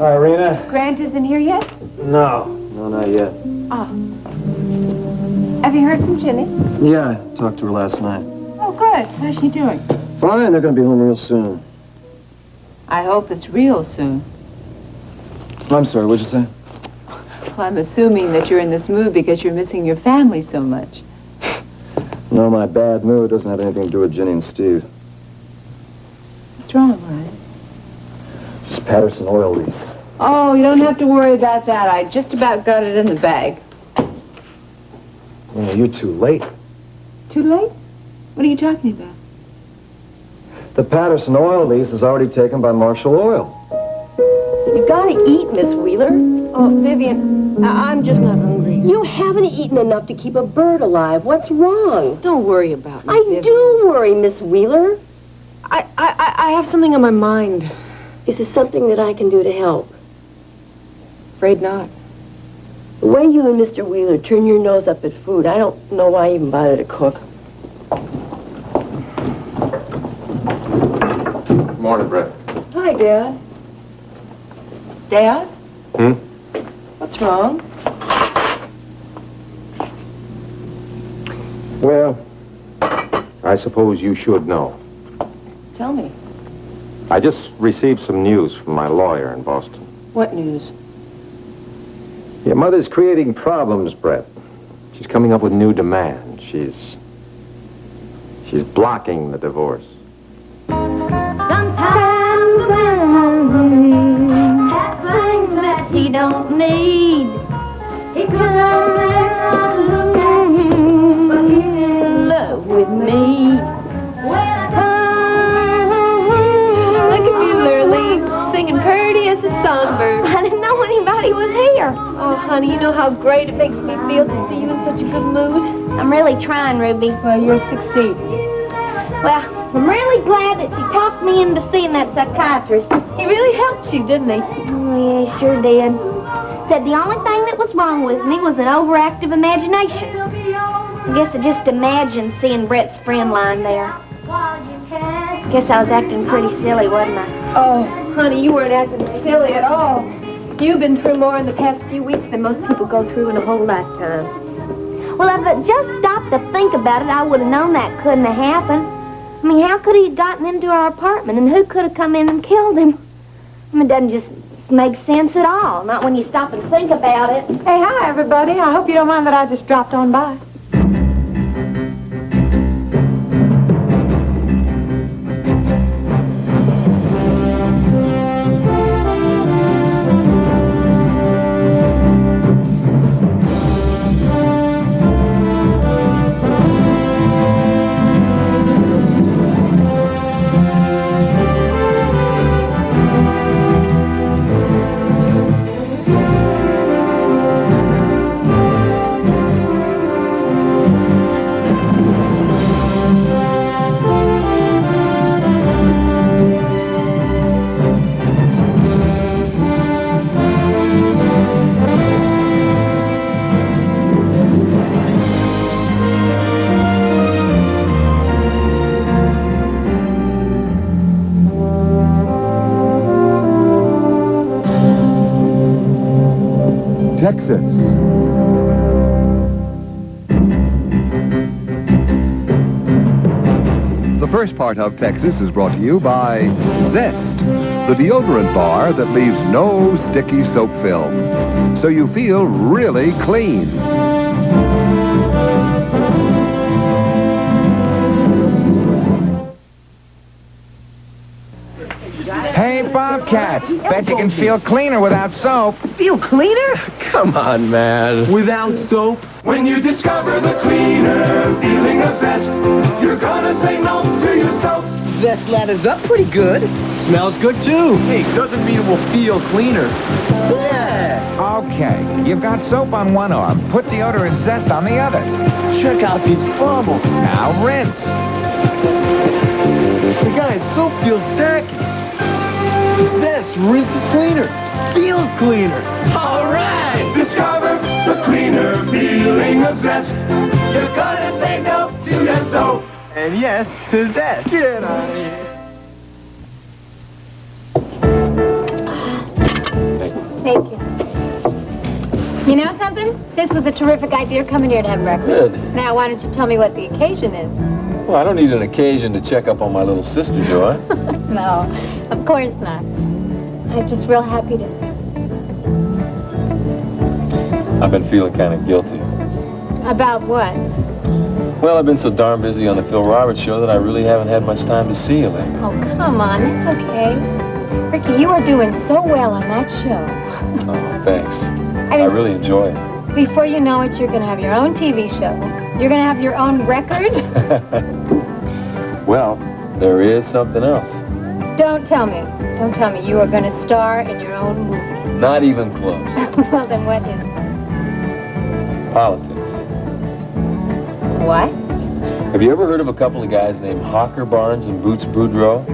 Hi, Irina. Grant isn't here yet? No, not yet. Oh. Have you heard from Ginny? Yeah, I talked to her last night. Oh, good. How's she doing? Fine, they're going to be home real soon. I hope it's real soon. I'm sorry, what'd you say? Well, I'm assuming that you're in this mood because you're missing your family so much. No, my bad mood doesn't have anything to do with Ginny and Steve. What's wrong, Ryan? This Patterson oil lease. Oh, you don't have to worry about that. I just about got it in the bag. Yeah, you're too late. Too late? What are you talking about? The Patterson oil lease is already taken by Marshall Oil. You gotta eat, Miss Wheeler. Oh, Vivian, I'm just not hungry. You haven't eaten enough to keep a bird alive. What's wrong? Don't worry about me, I Vivian. do worry, Miss Wheeler. I have something on my mind. Is there something that I can do to help? Afraid not. The way you and Mr. Wheeler turn your nose up at food, I don't know why I even bother to cook. Morning, Brett. Hi, Dad. Dad? What's wrong? Well, I suppose you should know. Tell me. I just received some news from my lawyer in Boston. What news? Your mother's creating problems, Brett. She's coming up with new demands. She's blocking the divorce. Sometimes that things that he don't need. He could have look at him, but he's in love with me. Look at you, Lurleen, singing pretty as a songbird. I didn't know anybody was here. Oh, honey, you know how great it makes me feel to see you in such a good mood? I'm really trying, Ruby. Well, you're succeeding. Well, I'm really glad that you talked me into seeing that psychiatrist. He really helped you, didn't he? Oh, yeah, he sure did. Said the only thing that was wrong with me was an overactive imagination. I guess I just imagined seeing Brett's friend lying there. Guess I was acting pretty silly, wasn't I? Oh, honey, you weren't acting silly at all. You've been through more in the past few weeks than most people go through in a whole lifetime. Well, if I just stopped to think about it, I would have known that couldn't have happened. I mean, how could he have gotten into our apartment, and who could have come in and killed him? I mean, it doesn't just make sense at all, not when you stop and think about it. Hey, hi, everybody. I hope you don't mind that I just dropped on by. Texas. The first part of Texas is brought to you by Zest, the deodorant bar that leaves no sticky soap film, so you feel really clean. Hey, Bobcats, bet you can feel cleaner without soap. Feel cleaner? Come on, man. Without soap? When you discover the cleaner feeling of zest, you're gonna say no to your soap. Zest lathers up pretty good. Smells good, too. Hey, doesn't mean we'll feel cleaner. Yeah. Okay, you've got soap on one arm. Put deodorant Zest on the other. Check out these bubbles. Now rinse. The guy's soap feels tacky. Zest rinses cleaner. Feels cleaner. All right. Discover the cleaner feeling of zest. You're gonna say no to your soap. And yes to Zest. Get out of here. Thank you. You know something? This was a terrific idea, coming here to have breakfast. Good. Now, why don't you tell me what the occasion is? Well, I don't need an occasion to check up on my little sister, do I? No, of course not. I'm just real happy to... I've been feeling kind of guilty. About what? Well, I've been so darn busy on the Phil Roberts show that I really haven't had much time to see you lately. Oh, come on, it's okay. Ricky, you are doing so well on that show. Oh, thanks. I I really enjoy it. Before you know it, you're going to have your own TV show. You're going to have your own record. Well, there is something else. Don't tell me. Don't tell me you are going to star in your own movie. Not even close. Well, then what is it? Politics. What? Have you ever heard of a couple of guys named Hawker Barnes and Boots Boudreaux?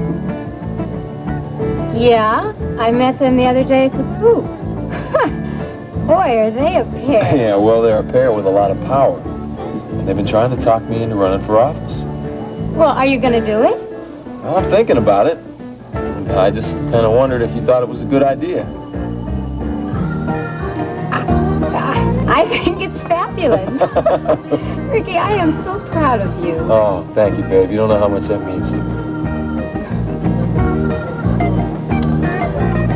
Yeah, I met them the other day at the poop. Boy, are they a pair. Yeah, well, they're a pair with a lot of power. And they've been trying to talk me into running for office. Well, are you going to do it? Well, I'm thinking about it. I just kind of wondered if you thought it was a good idea. I think it's fabulous. Ricky, I am so proud of you. Oh, thank you, babe. You don't know how much that means to me.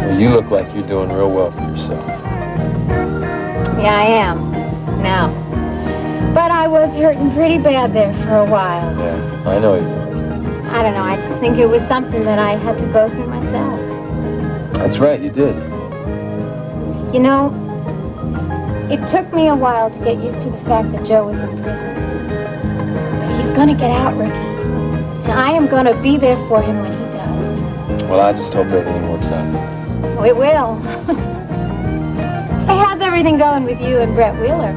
Well, you look like you're doing real well for yourself. Yeah, I am. Now. But I was hurting pretty bad there for a while. Yeah, I know you. I don't know, I just think it was something that I had to go through myself. That's right, you did. You know, it took me a while to get used to the fact that Joe was in prison. But he's gonna get out, Ricky. And I am gonna be there for him when he does. Well, I just hope everything works out. Oh, it will. Hey, how's everything going with you and Brett Wheeler?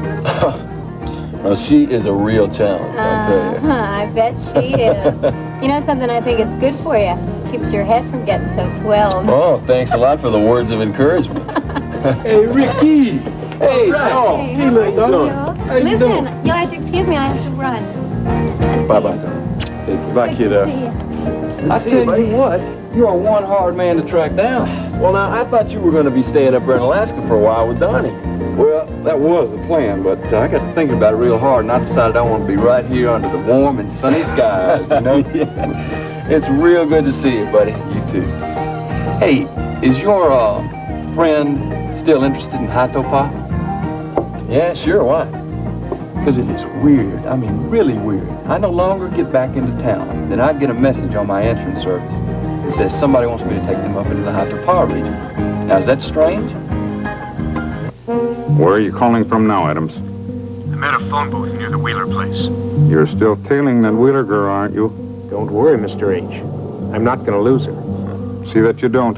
Well, she is a real challenge, I'll tell you. I bet she is. You know something, I think it's good for you. Keeps your head from getting so swelled. Oh, thanks a lot for the words of encouragement. Hey, Ricky. Hey, Joe. Hey, my dog. How you Listen, doing? you'll have to excuse me, I have to run. Bye-bye, Joe. Bye, kiddo. I tell you what, you're one hard man to track down. Well, now, I thought you were going to be staying up there in Alaska for a while with Donnie. Well, that was the plan, but I got to thinking about it real hard, and I decided I want to be right here under the warm and sunny skies, you know? Yeah. It's real good to see you, buddy. You too. Hey, is your friend still interested in Hiatopa? Yeah, sure, why? Because it is weird. I mean, really weird. I no longer get back into town. Then I get a message on my entrance service that says somebody wants me to take them up into the Hiatopa region. Now, is that strange? Where are you calling from now, Adams? I'm at a phone booth near the Wheeler place. You're still tailing that Wheeler girl, aren't you? Don't worry, Mr. H. I'm not going to lose her. See that you don't.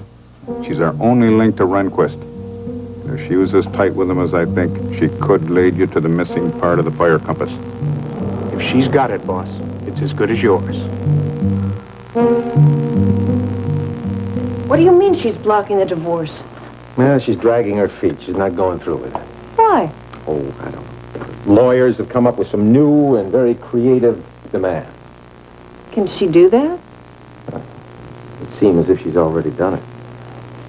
She's our only link to Rehnquist. If she was as tight with him as I think, she could lead you to the missing part of the fire compass. If she's got it, boss, it's as good as yours. What do you mean she's blocking the divorce? Well, she's dragging her feet. She's not going through with it. Why? Oh, I don't know. Lawyers have come up with some new and very creative demands. Can she do that? It seems as if she's already done it.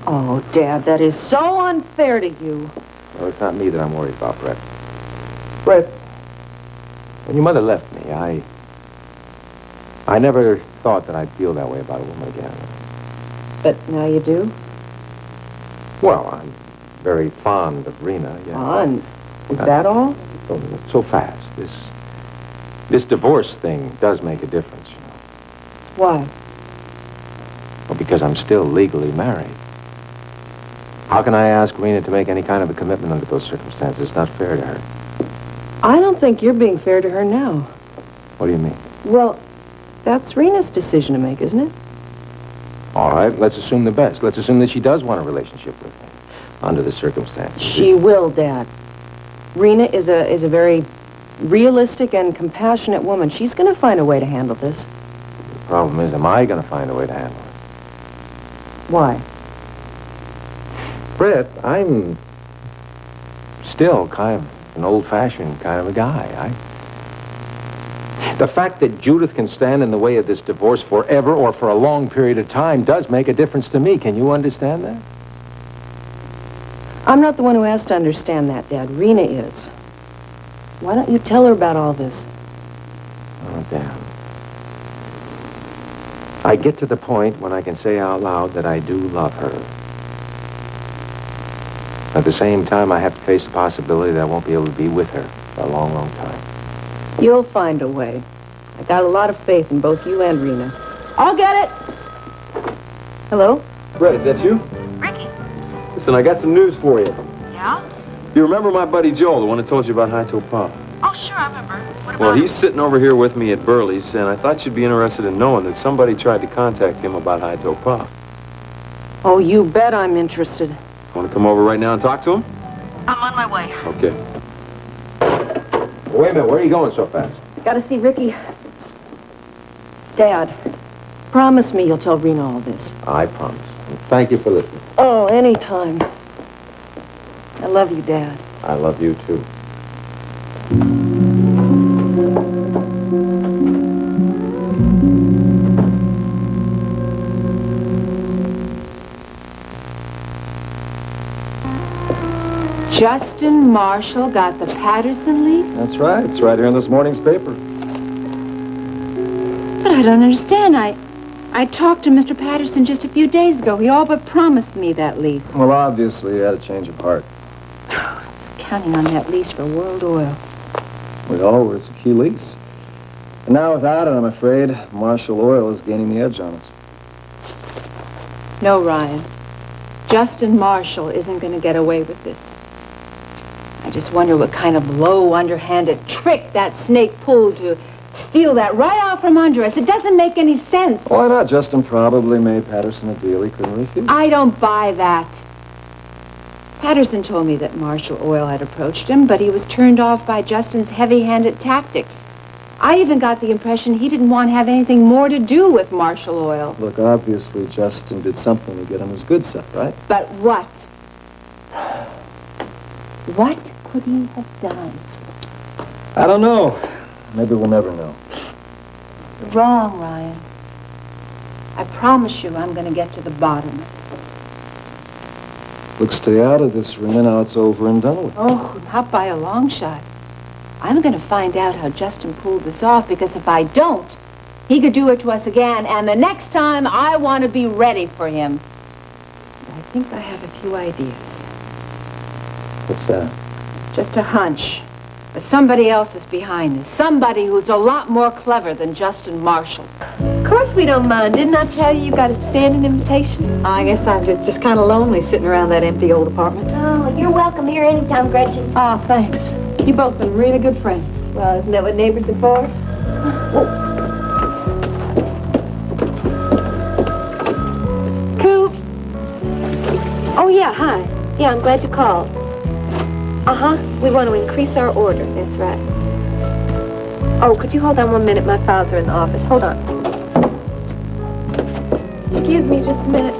Oh, Dad, that is so unfair to you. Well, it's not me that I'm worried about, Brett. Brett, when your mother left me, I never thought that I'd feel that way about a woman again. But now you do? Well, I'm very fond of Rena, yeah. Fond? Is that all? So fast. This divorce thing does make a difference, you know. Why? Well, because I'm still legally married. How can I ask Rena to make any kind of a commitment under those circumstances? It's not fair to her. I don't think you're being fair to her now. What do you mean? Well, that's Rena's decision to make, isn't it? All right, let's assume the best. Let's assume that she does want a relationship with me under the circumstances. She will, Dad. Rena is a very realistic and compassionate woman. She's going to find a way to handle this. The problem is, am I going to find a way to handle it? Why? Brett, I'm still kind of an old-fashioned kind of a guy. The fact that Judith can stand in the way of this divorce forever or for a long period of time does make a difference to me. Can you understand that? I'm not the one who has to understand that, Dad. Rena is. Why don't you tell her about all this? Oh, damn. I get to the point when I can say out loud that I do love her. At the same time, I have to face the possibility that I won't be able to be with her for a long, long time. You'll find a way. I got a lot of faith in both you and Rena. I'll get it. Hello? Brett, is that you? Ricky. Listen, I got some news for you. Yeah? You remember my buddy Joel, the one that told you about Hiatopa? Oh, sure, I remember. What Well, he's sitting over here with me at Burley's, and I thought you'd be interested in knowing that somebody tried to contact him about Hiatopa. Oh, you bet I'm interested. Want to come over right now and talk to him? I'm on my way. Okay. Wait a minute, where are you going so fast? Gotta see Ricky. Dad, promise me you'll tell Rena all this. I promise. And thank you for listening. Oh, anytime. I love you, Dad. I love you, too. Justin Marshall got the Patterson lease? That's right. It's right here in this morning's paper. But I don't understand. I talked to Mr. Patterson just a few days ago. He all but promised me that lease. Well, obviously, he had a change of heart. I was counting on that lease for World Oil. Well, it's a key lease. And now without it, I'm afraid, Marshall Oil is gaining the edge on us. No, Ryan. Justin Marshall isn't going to get away with this. I just wonder what kind of low, underhanded trick that snake pulled to steal that right out from under us. It doesn't make any sense. Why not? Justin probably made Patterson a deal he couldn't refuse. I don't buy that. Patterson told me that Marshall Oil had approached him, but he was turned off by Justin's heavy-handed tactics. I even got the impression he didn't want to have anything more to do with Marshall Oil. Look, obviously, Justin did something to get on his good side, right? But what? What could he have done? I don't know. Maybe we'll never know. You're wrong, Ryan. I promise you I'm going to get to the bottom of this. Look, stay out of this, Rena. Now it's over and done with. Oh, not by a long shot. I'm going to find out how Justin pulled this off, because if I don't, he could do it to us again, and the next time I want to be ready for him. I think I have a few ideas. What's that? Just a hunch. But somebody else is behind this. Somebody who's a lot more clever than Justin Marshall. Of course we don't mind. Didn't I tell you got a standing invitation? I guess I'm just kind of lonely sitting around that empty old apartment. Oh, you're welcome here anytime, Gretchen. Oh, thanks. You've both been really good friends. Well, isn't that what neighbors are for? Coop. Oh, yeah, hi. Yeah, I'm glad you called. Uh-huh. We want to increase our order. That's right. Oh, could you hold on 1 minute? My files are in the office. Hold on. Excuse me just a minute.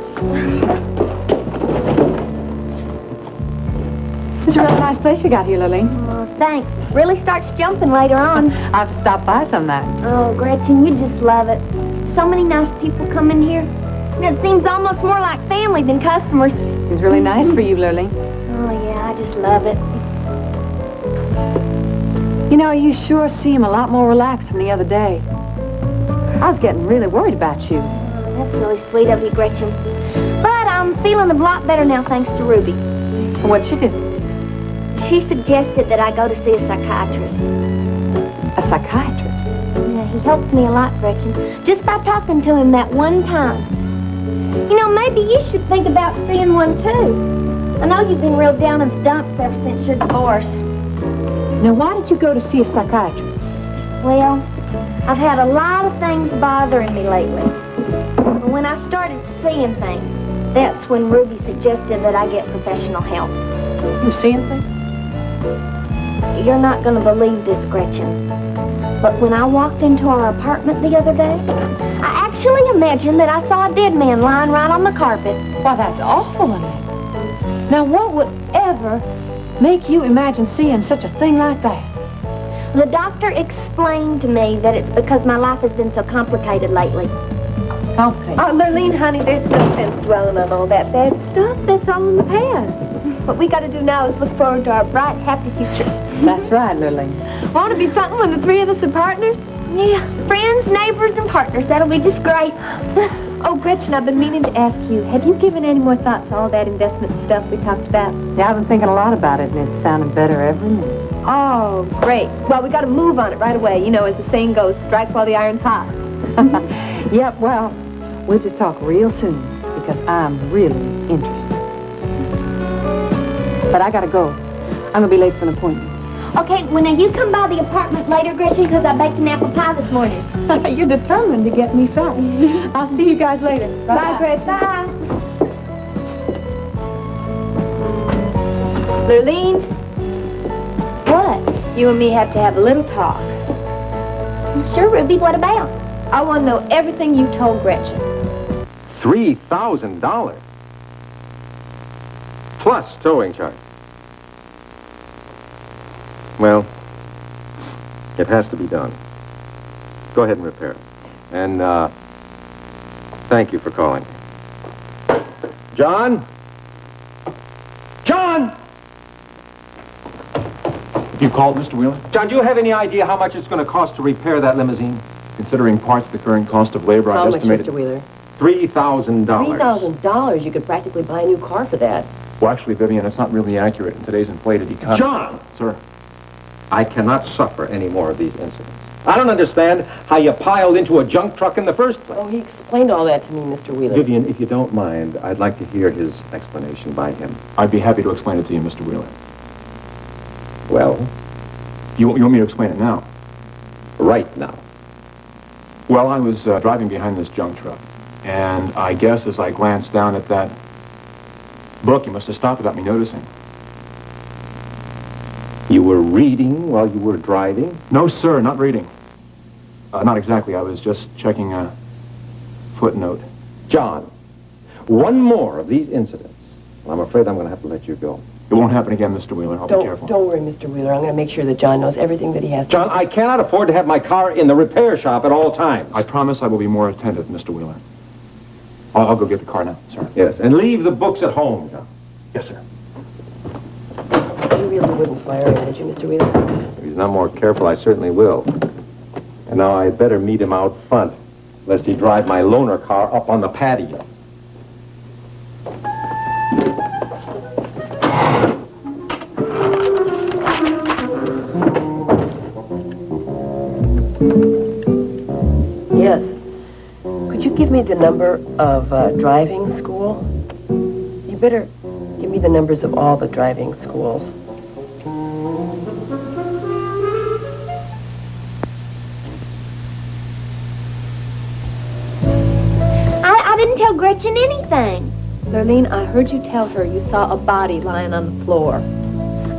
It's a really nice place you got here, Lily. Oh, thanks. Really starts jumping later on. I have to stop by some night. Oh, Gretchen, you just love it. So many nice people come in here. And it seems almost more like family than customers. Seems really nice for you, Lily. Oh, yeah, I just love it. You know, you sure seem a lot more relaxed than the other day. I was getting really worried about you. Oh, that's really sweet of you, Gretchen. But I'm feeling a lot better now, thanks to Ruby. What'd she do? She suggested that I go to see a psychiatrist. A psychiatrist? Yeah, he helped me a lot, Gretchen. Just by talking to him that one time. You know, maybe you should think about seeing one, too. I know you've been real down in the dumps ever since your divorce. Now, why did you go to see a psychiatrist? Well, I've had a lot of things bothering me lately. And when I started seeing things, that's when Ruby suggested that I get professional help. You seeing things? You're not going to believe this, Gretchen. But when I walked into our apartment the other day, I actually imagined that I saw a dead man lying right on the carpet. Why, that's awful of me. Now, what would ever make you imagine seeing such a thing like that? The doctor explained to me that it's because my life has been so complicated lately. Complicated? Oh, Lurleen, honey, there's no sense dwelling on all that bad stuff. That's all in the past. What we got to do now is look forward to our bright, happy future. That's right, Lurleen. Won't it be something when the three of us are partners? Yeah, friends, neighbors, and partners. That'll be just great. Oh, Gretchen, I've been meaning to ask you, have you given any more thought to all that investment stuff we talked about? Yeah, I've been thinking a lot about it, and it's sounding better every minute. Oh, great. Well, we got to move on it right away. You know, as the saying goes, strike while the iron's hot. Yep, well, we'll just talk real soon, because I'm really interested. But I gotta go. I'm gonna be late for an appointment. Okay, well, now you come by the apartment later, Gretchen, because I baked an apple pie this morning. You're determined to get me fat. I'll see you guys later. Bye, Gretchen. Bye. Lurleen, What? you and me have to have a little talk. Sure, Ruby, what about? I want to know everything you told Gretchen. $3,000. Plus towing charge. Well, it has to be done. Go ahead and repair it. And, thank you for calling. John? John! You called, Mr. Wheeler? John, do you have any idea how much it's going to cost to repair that limousine? Considering parts, the current cost of labor, How I much, estimated... Mr. Wheeler? $3,000. $3,000. You could practically buy a new car for that. Well, actually, Vivian, it's not really accurate in today's inflated economy. John! Sir? I cannot suffer any more of these incidents. I don't understand how you piled into a junk truck in the first place. Oh, he explained all that to me, Mr. Wheeler. Vivian, if you don't mind, I'd like to hear his explanation by him. I'd be happy to explain it to you, Mr. Wheeler. Well? You want me to explain it now? Right now. Well, I was driving behind this junk truck, and I guess as I glanced down at that book, you must have stopped without me noticing. You were reading while you were driving? No, sir, not reading. Not exactly. I was just checking a footnote. John, one more of these incidents, and I'm afraid I'm going to have to let you go. It won't happen again, Mr. Wheeler. I'll be careful. Don't worry, Mr. Wheeler. I'm going to make sure that John knows everything that he has to. John, I cannot afford to have my car in the repair shop at all times. I promise I will be more attentive, Mr. Wheeler. I'll go get the car now, sir. Yes, and leave the books at home, John. Yes, sir. You really wouldn't fire him, would you, Mr. Wheeler? If he's not more careful, I certainly will. And now I'd better meet him out front, lest he drive my loaner car up on the patio. Yes. Could you give me the number of driving school? You better give me the numbers of all the driving schools. I didn't tell Gretchen anything. Lurleen, I heard you tell her you saw a body lying on the floor.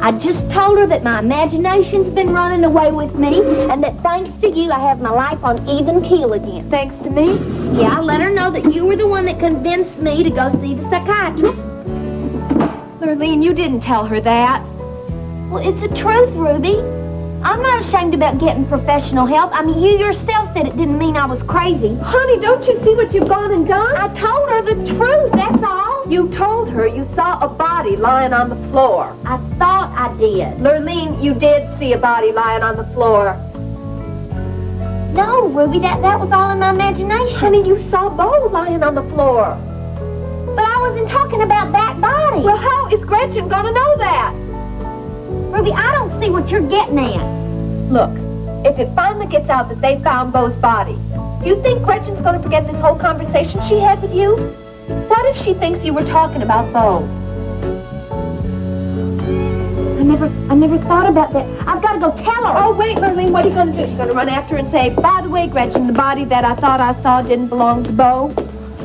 I just told her that my imagination's been running away with me, and that thanks to you, I have my life on even keel again. Thanks to me? Yeah, I let her know that you were the one that convinced me to go see the psychiatrist. Lurleen, you didn't tell her that. Well, it's the truth, Ruby. I'm not ashamed about getting professional help. I mean, you yourself said it didn't mean I was crazy. Honey, don't you see what you've gone and done? I told her the truth, that's all. You told her you saw a body lying on the floor. I thought I did. Lurleen, you did see a body lying on the floor. No, Ruby, that was all in my imagination. Honey, you saw Bo lying on the floor. But I wasn't talking about that body. Well, how is Gretchen gonna know that? Ruby, I don't see what you're getting at. Look, if it finally gets out that they found Bo's body, do you think Gretchen's gonna forget this whole conversation she had with you? What if she thinks you were talking about Bo? I never thought about that. I've got to go tell her. Oh, wait, Lurleen, what are you going to do? You're going to run after her and say, by the way, Gretchen, the body that I thought I saw didn't belong to Bo?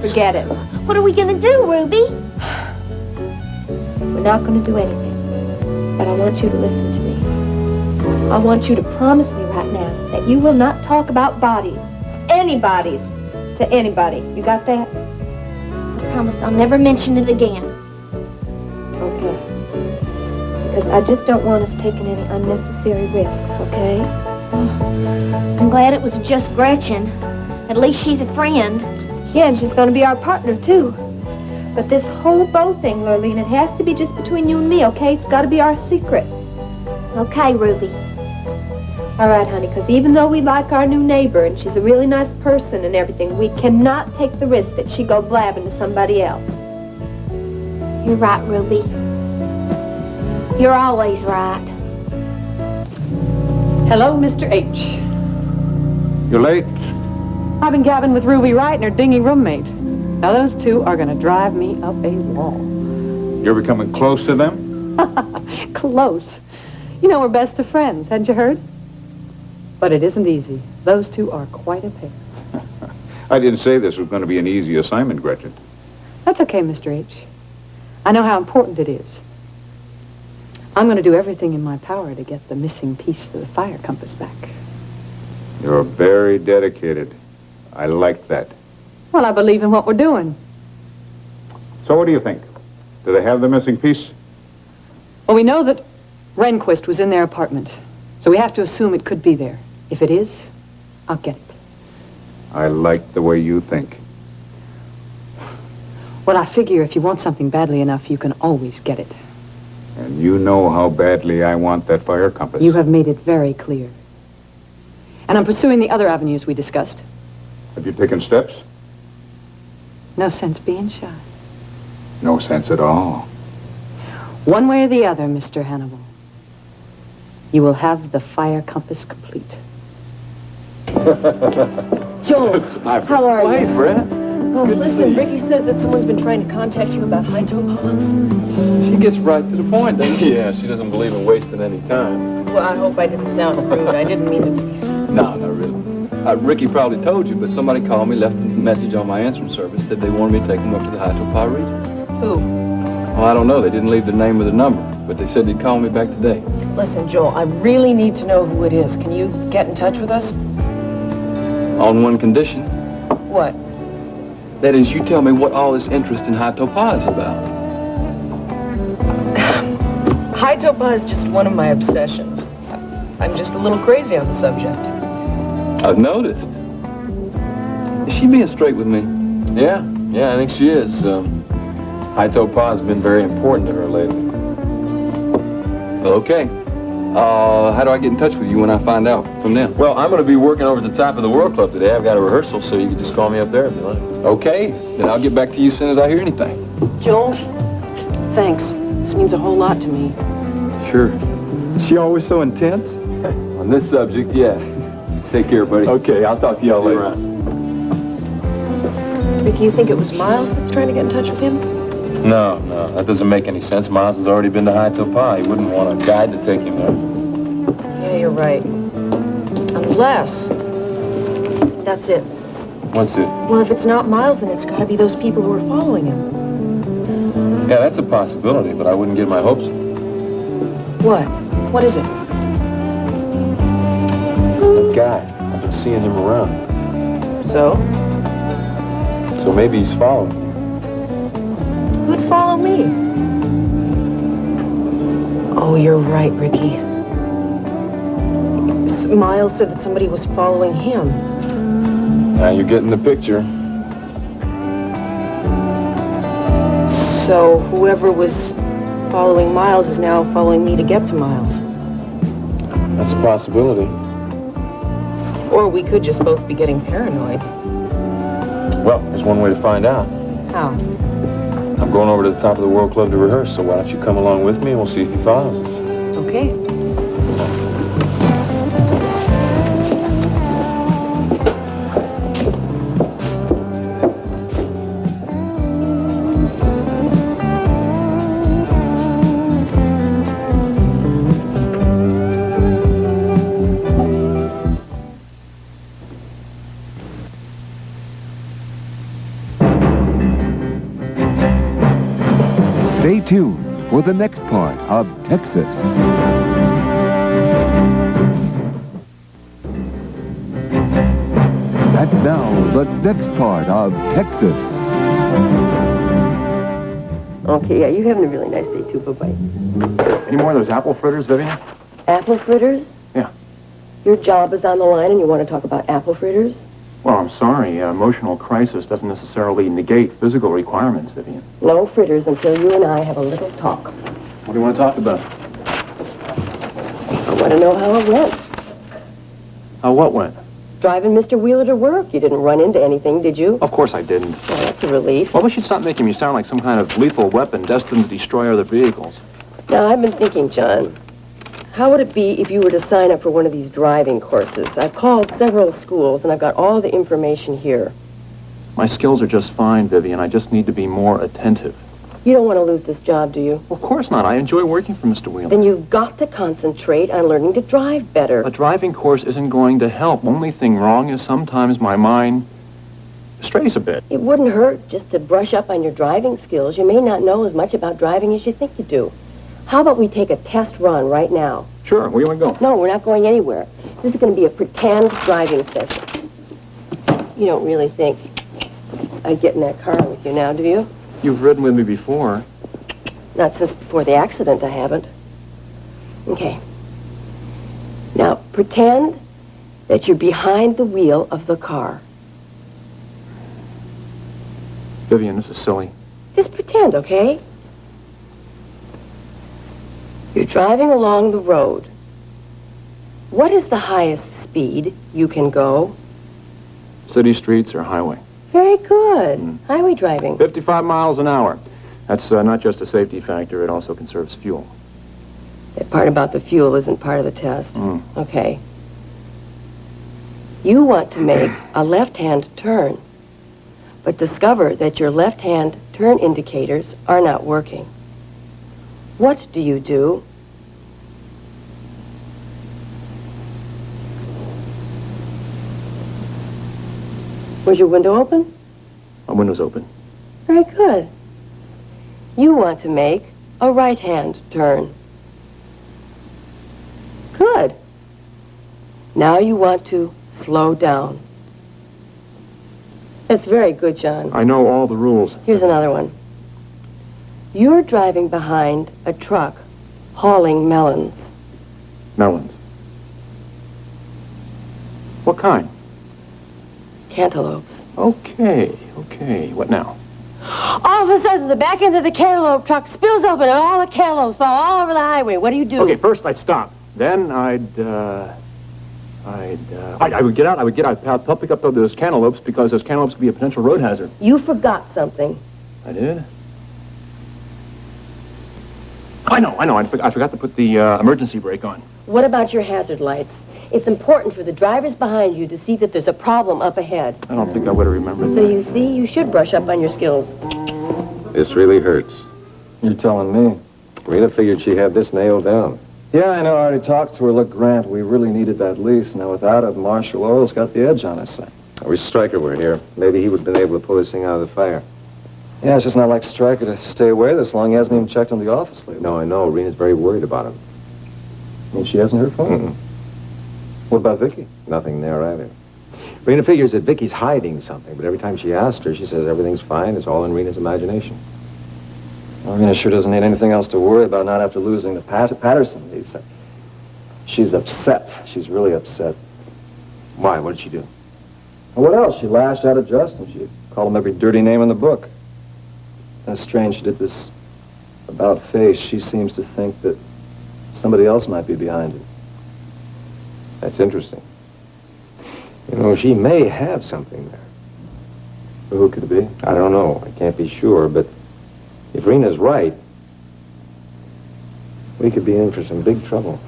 Forget it. What are we going to do, Ruby? We're not going to do anything. But I want you to listen to me. I want you to promise me right now that you will not talk about bodies, any bodies, to anybody. You got that? I promise I'll never mention it again. Okay. Because I just don't want us taking any unnecessary risks, okay? I'm glad it was just Gretchen. At least she's a friend. Yeah, and she's going to be our partner, too. But this whole bow thing, Lurleen, it has to be just between you and me, okay? It's got to be our secret. Okay, Ruby. All right, honey, because even though we like our new neighbor and she's a really nice person and everything, we cannot take the risk that she go blabbing to somebody else. You're right, Ruby. You're always right. Hello, Mr. H. You're late? I've been gabbing with Ruby Wright and her dingy roommate. Now, those two are going to drive me up a wall. You're becoming close to them? Close. You know, we're best of friends, hadn't you heard? But it isn't easy. Those two are quite a pair. I didn't say this was going to be an easy assignment, Gretchen. That's okay, Mr. H. I know how important it is. I'm going to do everything in my power to get the missing piece of the fire compass back. You're very dedicated. I like that. Well, I believe in what we're doing. So what do you think? Do they have the missing piece? Well, we know that Rehnquist was in their apartment, so we have to assume it could be there. If it is, I'll get it. I like the way you think. Well, I figure if you want something badly enough, you can always get it. And you know how badly I want that fire compass. You have made it very clear. And I'm pursuing the other avenues we discussed. Have you taken steps? No sense being shy. No sense at all. One way or the other, Mr. Hannibal. You will have the fire compass complete. Joel, how are you? Hey, Brett. Oh, listen, Ricky says that someone's been trying to contact you about Hiatopa. She gets right to the point, doesn't she? Yeah, she doesn't believe in wasting any time. Well, I hope I didn't sound rude. I didn't mean to be. No, not really. Ricky probably told you, but somebody called me, left a message on my answering service, said they wanted me to take them up to the Hiatopa region. Who? Well, I don't know. They didn't leave the name or the number, but they said they'd call me back today. Listen, Joel, I really need to know who it is. Can you get in touch with us? On one condition. What? That is, you tell me what all this interest in Hiatopa is about. Hiatopa is just one of my obsessions. I'm just a little crazy on the subject. I've noticed. Is she being straight with me? Yeah, I think she is. Hiatopa has been very important to her lately. Well, okay. How do I get in touch with you when I find out from them? Well, I'm going to be working over at the top of the World Club today. I've got a rehearsal, so you can just call me up there if you like. Okay, then I'll get back to you as soon as I hear anything. Joel, thanks. This means a whole lot to me. Sure. Is she always so intense? On this subject, yeah. Take care, buddy. Okay, I'll talk to y'all later. Ricky, you think it was Miles that's trying to get in touch with him? No, that doesn't make any sense. Miles has already been to Hiatopa. He wouldn't want a guide to take him there. Yeah, you're right. Unless... That's it. What's it? Well, if it's not Miles, then it's got to be those people who are following him. Yeah, that's a possibility, but I wouldn't get my hopes up. What? What is it? That guy. I've been seeing him around. So? So maybe he's following me. Who'd follow me? Oh, you're right, Ricky. Miles said that somebody was following him. Now you're getting the picture. So whoever was following Miles is now following me to get to Miles. That's a possibility. Or we could just both be getting paranoid. Well, there's one way to find out. How? I'm going over to the top of the World Club to rehearse, so why don't you come along with me and we'll see if he follows us. Okay. Stay tuned for the next part of Texas. And now, the next part of Texas. Okay, yeah, you're having a really nice day too. Bye-bye. Any more of those apple fritters, Vivian? Apple fritters? Yeah. Your job is on the line and you want to talk about apple fritters? Well, I'm sorry. Emotional crisis doesn't necessarily negate physical requirements, Vivian. No fritters until you and I have a little talk. What do you want to talk about? I want to know how it went. How what went? Driving Mr. Wheeler to work. You didn't run into anything, did you? Of course I didn't. Well, that's a relief. Well, we should stop making me sound like some kind of lethal weapon destined to destroy other vehicles. Now, I've been thinking, John, how would it be if you were to sign up for one of these driving courses? I've called several schools, and I've got all the information here. My skills are just fine, Vivian. I just need to be more attentive. You don't want to lose this job, do you? Of course not. I enjoy working for Mr. Wheeler. Then you've got to concentrate on learning to drive better. A driving course isn't going to help. Only thing wrong is sometimes my mind strays a bit. It wouldn't hurt just to brush up on your driving skills. You may not know as much about driving as you think you do. How about we take a test run right now? Sure. Where do you want to go? No, we're not going anywhere. This is going to be a pretend driving session. You don't really think I'd get in that car with you now, do you? You've ridden with me before. Not since before the accident, I haven't. Okay. Now, pretend that you're behind the wheel of the car. Vivian, this is silly. Just pretend, okay? You're driving along the road. What is the highest speed you can go? City streets or highway? Very good. Highway driving. 55 miles an hour. That's not just a safety factor, it also conserves fuel. That part about the fuel isn't part of the test. Okay. You want to make a left-hand turn, but discover that your left-hand turn indicators are not working. What do you do? Was your window open? My window's open. Very good. You want to make a right-hand turn. Good. Now you want to slow down. That's very good, John. I know all the rules. Here's another one. You're driving behind a truck hauling melons. Melons. What kind? Cantaloupes. Okay. What now? All of a sudden, the back end of the cantaloupe truck spills open and all the cantaloupes fall all over the highway. What do you do? Okay, first I'd stop. Then I would get out. I'd help pick up those cantaloupes because those cantaloupes could be a potential road hazard. You forgot something. I did? I know. I forgot to put the emergency brake on. What about your hazard lights? It's important for the drivers behind you to see that there's a problem up ahead. I don't think I would have remembered So you see, you should brush up on your skills. This really hurts. You're telling me? Rita figured she had this nailed down. Yeah, I know. I already talked to her. Look, Grant, we really needed that lease. Now, without it, Marshall Oil's got the edge on us. I wish Stryker were here. Maybe he would have been able to pull this thing out of the fire. Yeah, it's just not like Stryker to stay away this long. He hasn't even checked on the office lately. No, I know. Rena's very worried about him. I mean, she hasn't heard from him? What about Vicky? Nothing there either. Rena figures that Vicky's hiding something, but every time she asks her, she says everything's fine. It's all in Rena's imagination. Well, Rena sure doesn't need anything else to worry about, not after losing the Patterson lease. She's upset. She's really upset. Why? What did she do? And what else? She lashed out at Justin. She called him every dirty name in the book. That's strange. She did this about face. She seems to think that somebody else might be behind it. That's interesting. You know, she may have something there. Well, who could it be? I don't know. I can't be sure, but if Rena's right, we could be in for some big trouble.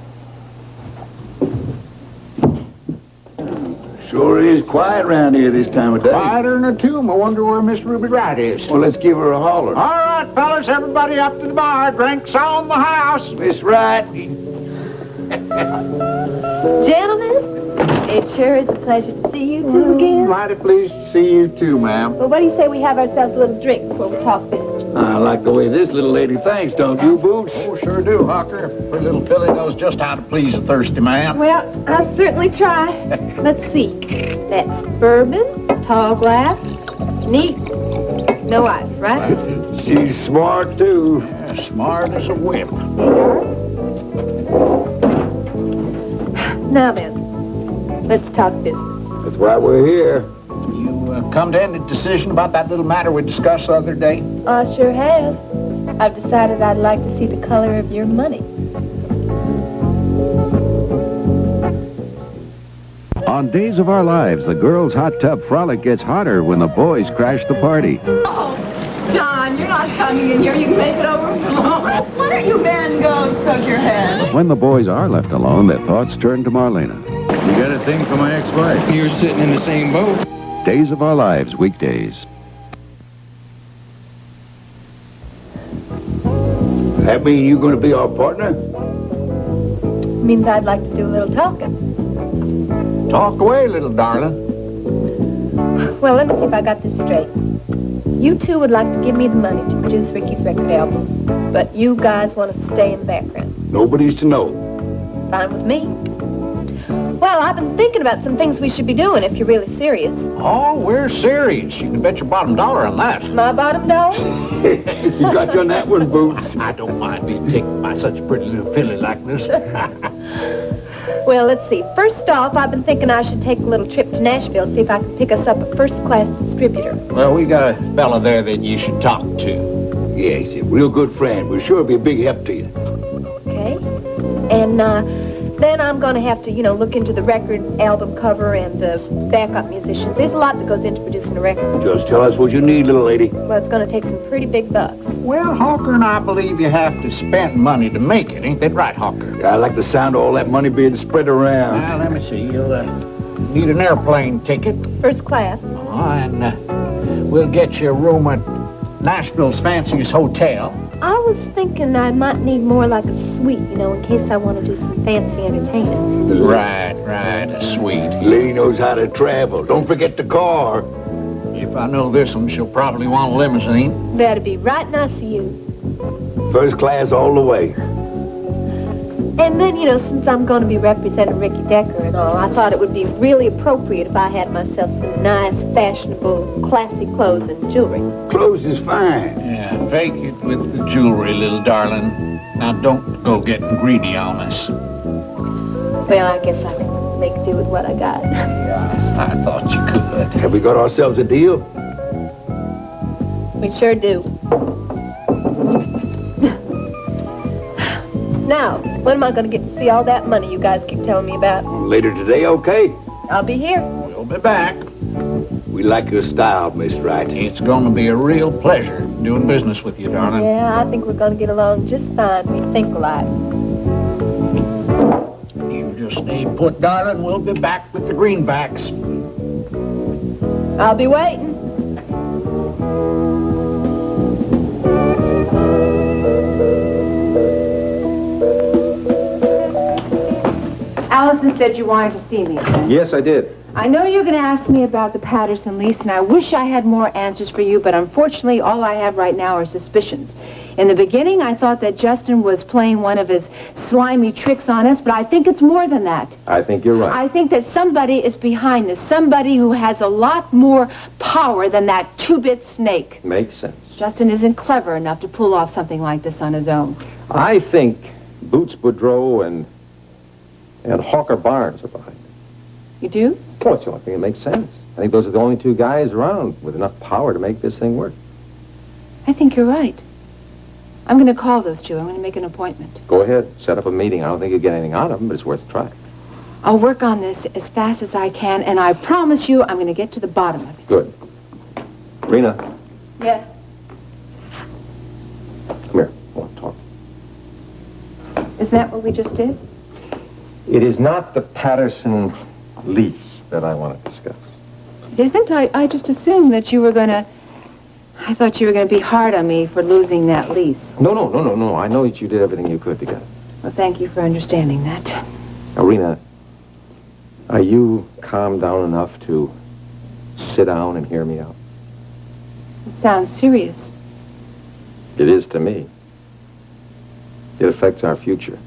Sure is quiet around here this time of day. Quieter than a tomb. I wonder where Miss Ruby Wright is. Well, let's give her a holler. All right, fellas, everybody up to the bar. Drinks on the house. Miss Wright. Gentlemen, it sure is a pleasure to see you two again. Mighty pleased to see you too, ma'am. Well, what do you say we have ourselves a little drink before we talk business? I like the way this little lady thinks, don't you, Boots? Oh, sure do, Hawker. Pretty little Billy knows just how to please a thirsty man. Well, I'll certainly try. Let's see. That's bourbon, tall glass, neat, no ice, right? She's smart, too. Yeah, smart as a whip. Now then, let's talk business. That's why we're here. come to any decision about that little matter we discussed the other day? I sure have. I've decided I'd like to see the color of your money. On Days of Our Lives, the girls' hot tub frolic gets hotter when the boys crash the party. Oh, John, you're not coming in here. You can make it overflow. Why don't you men go soak your head? When the boys are left alone, their thoughts turn to Marlena. You got a thing for my ex-wife? You're sitting in the same boat. Days of Our Lives, weekdays. That mean you going to be our partner? Means I'd like to do a little talking. Talk away, little darling. Well, let me see if I got this straight. You two would like to give me the money to produce Ricky's record album, but you guys want to stay in the background. Nobody's to know. Fine with me. Well, I've been thinking about some things we should be doing if you're really serious. Oh, we're serious. You can bet your bottom dollar on that. My bottom dollar? She got you on that one, Boots. I don't mind being taken by such a pretty little filly like this. Well, let's see. First off, I've been thinking I should take a little trip to Nashville, see if I can pick us up a first-class distributor. Well, we got a fella there that you should talk to. Yeah, he's a real good friend. We'll sure be a big help to you. Okay. And, then I'm going to have to, look into the record album cover and the backup musicians. There's a lot that goes into producing a record. Just tell us what you need, little lady. Well, it's going to take some pretty big bucks. Well, Hawker and I believe you have to spend money to make it. Ain't that right, Hawker? I like the sound of all that money being spread around. Now, let me see. You'll need an airplane ticket. First class. And we'll get you a room at Nashville's fanciest hotel. I was thinking I might need more like a suite, in case I want to do some fancy entertaining. Right, a suite. Lady knows how to travel. Don't forget the car. If I know this one, she'll probably want a limousine. That'd be right nice of you. First class all the way. And then, since I'm going to be representing Ricky Decker and all, I thought it would be really appropriate if I had myself some nice, fashionable, classy clothes and jewelry. Clothes is fine. Yeah, fake it with the jewelry, little darling. Now, don't go getting greedy on us. Well, I guess I can make do with what I got. Yeah, I thought you could. Have we got ourselves a deal? We sure do. Now, when am I going to get to see all that money you guys keep telling me about? Later today, okay? I'll be here. We'll be back. We like your style, Miss Wright. It's going to be a real pleasure doing business with you, darling. Yeah, I think we're going to get along just fine. We think alike. You just stay put, darling. We'll be back with the greenbacks. I'll be waiting. Allison said you wanted to see me. Yes, I did. I know you're going to ask me about the Patterson lease, and I wish I had more answers for you, but unfortunately, all I have right now are suspicions. In the beginning, I thought that Justin was playing one of his slimy tricks on us, but I think it's more than that. I think you're right. I think that somebody is behind this, somebody who has a lot more power than that two-bit snake. Makes sense. Justin isn't clever enough to pull off something like this on his own. I think Boots Boudreau and Hawker Barnes are behind it. You do? Well, it's the only thing that makes sense. I think those are the only two guys around with enough power to make this thing work. I think you're right. I'm going to call those two. I'm going to make an appointment. Go ahead. Set up a meeting. I don't think you'll get anything out of them, but it's worth a try. I'll work on this as fast as I can, and I promise you I'm going to get to the bottom of it. Good. Rena, Yeah. come here. I want to talk. Isn't that what we just did? It is not the Patterson lease that I want to discuss. It isn't? I just assumed that you were going to... I thought you were going to be hard on me for losing that lease. No. I know that you did everything you could to get it. Well, thank you for understanding that. Now, Rena, are you calmed down enough to sit down and hear me out? It sounds serious. It is to me. It affects our future.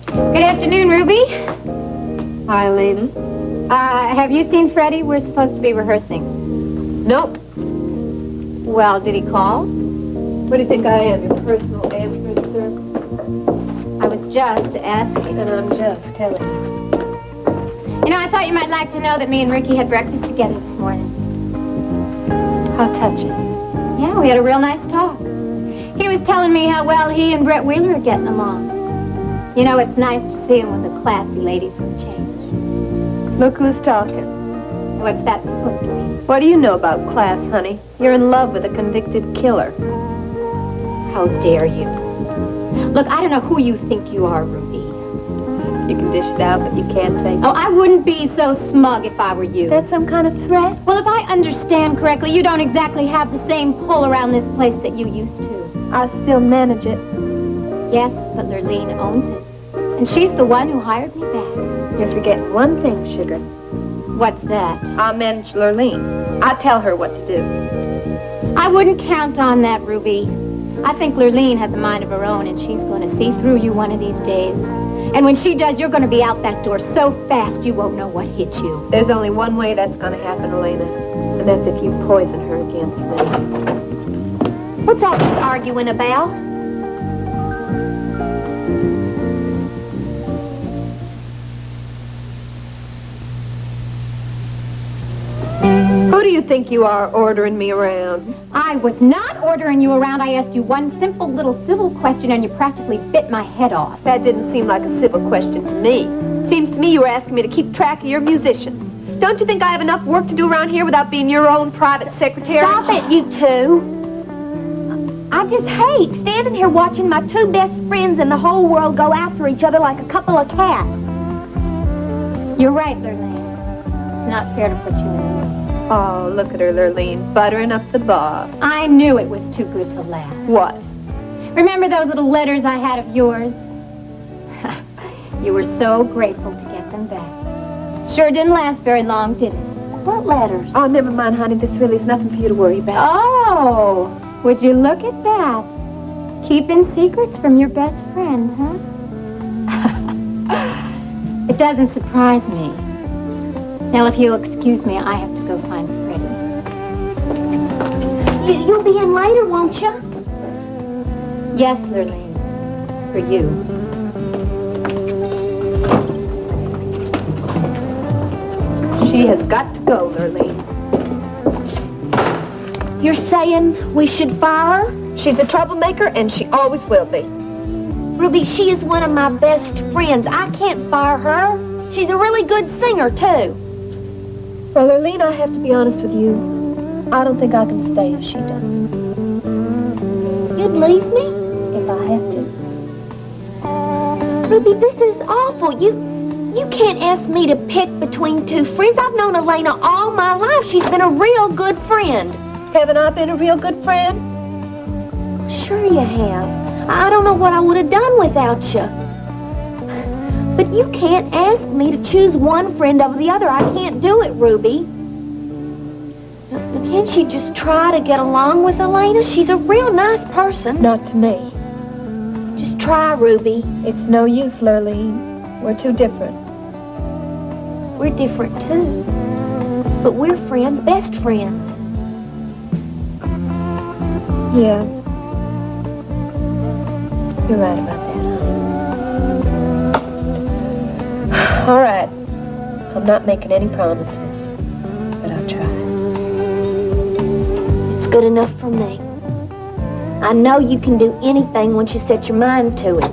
Good afternoon, Ruby. Hi, Lena. Have you seen Freddie? We're supposed to be rehearsing. Nope. Well, did he call? What do you think I am, your personal answering service? I was just asking, and I'm just telling you. I thought you might like to know that me and Ricky had breakfast together this morning. How touching. Yeah, we had a real nice talk. He was telling me how well he and Brett Wheeler are getting along. You know, it's nice to see him with a classy lady for a change. Look who's talking. What's that supposed to mean? What do you know about class, honey? You're in love with a convicted killer. How dare you? Look, I don't know who you think you are, Ruby. You can dish it out, but you can't take it. Oh, I wouldn't be so smug if I were you. That's some kind of threat? Well, if I understand correctly, you don't exactly have the same pull around this place that you used to. I still manage it. Yes, but Lurleen owns it. And she's the one who hired me back. You're forgetting one thing, sugar. What's that? I manage Lurleen. I tell her what to do. I wouldn't count on that, Ruby. I think Lurleen has a mind of her own, and she's going to see through you one of these days. And when she does, you're going to be out that door so fast you won't know what hit you. There's only one way that's going to happen, Elena. And that's if you poison her against me. What's all this arguing about? Who do you think you are ordering me around? I was not ordering you around. I asked you one simple little civil question, and you practically bit my head off. That didn't seem like a civil question to me. Seems to me you were asking me to keep track of your musicians. Don't you think I have enough work to do around here without being your own private secretary? Stop it, you two. I just hate standing here watching my two best friends in the whole world go after each other like a couple of cats. You're right, Lurleen. It's not fair to put you in. Oh, look at her, Lurleen, buttering up the boss. I knew it was too good to last. What? Remember those little letters I had of yours? You were so grateful to get them back. Sure didn't last very long, did it? What letters? Oh, never mind, honey. This really is nothing for you to worry about. Oh, would you look at that? Keeping secrets from your best friend, huh? It doesn't surprise me. Now, if you'll excuse me, I have to go find Freddie. You'll be in later, won't you? Yes, Lurleen. For you. She has got to go, Lurleen. You're saying we should fire her? She's a troublemaker, and she always will be. Ruby, she is one of my best friends. I can't fire her. She's a really good singer, too. Well, Lurleen, I have to be honest with you. I don't think I can stay as she does. You'd leave me? If I have to. Ruby, this is awful. You can't ask me to pick between two friends. I've known Elena all my life. She's been a real good friend. Haven't I been a real good friend? Sure you have. I don't know what I would have done without you. But you can't ask me to choose one friend over the other. I can't do it, Ruby. Can't you just try to get along with Elena? She's a real nice person. Not to me. Just try, Ruby. It's no use, Lurleen. We're too different. We're different, too. But we're friends, best friends. Yeah. You're right about that. All right. I'm not making any promises, but I'll try. It's good enough for me. I know you can do anything once you set your mind to it.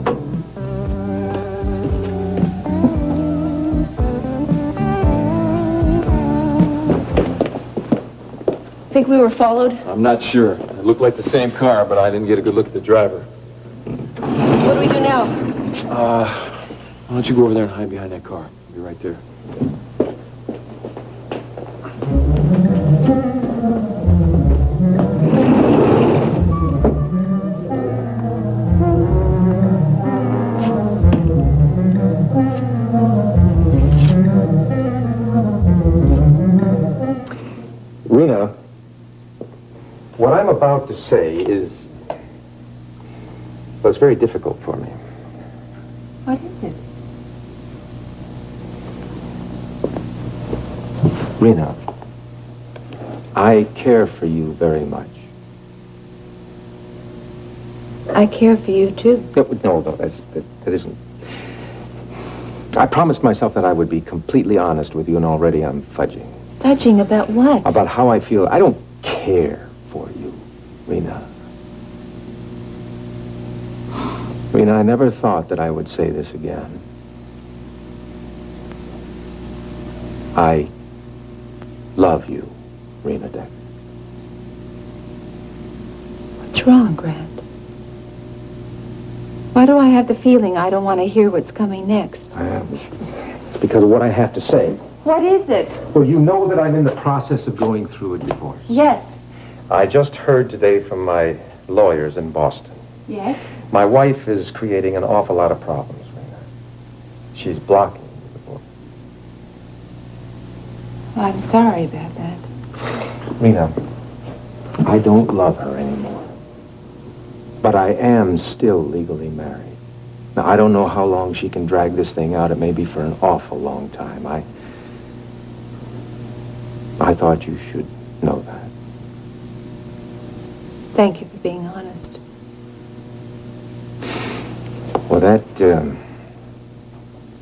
Think we were followed? I'm not sure. It looked like the same car, but I didn't get a good look at the driver. So what do we do now? Why don't you go over there and hide behind that car? I'll be right there. Rena, what I'm about to say is, well, it's very difficult for me. What is it? Rena, I care for you very much. I care for you, too. No, that isn't. I promised myself that I would be completely honest with you, and already I'm fudging. Fudging about what? About how I feel. I don't care for you, Rena. Rena, I never thought that I would say this again. I love you, Rena Decker. What's wrong, Grant? Why do I have the feeling I don't want to hear what's coming next? It's because of what I have to say. What is it? Well, you know that I'm in the process of going through a divorce. Yes. I just heard today from my lawyers in Boston. Yes? My wife is creating an awful lot of problems, Rena. She's blocking the divorce. Well, I'm sorry about that. Rena, I don't love her anymore. But I am still legally married. Now, I don't know how long she can drag this thing out. It may be for an awful long time. I thought you should know that. Thank you for being honest. Well,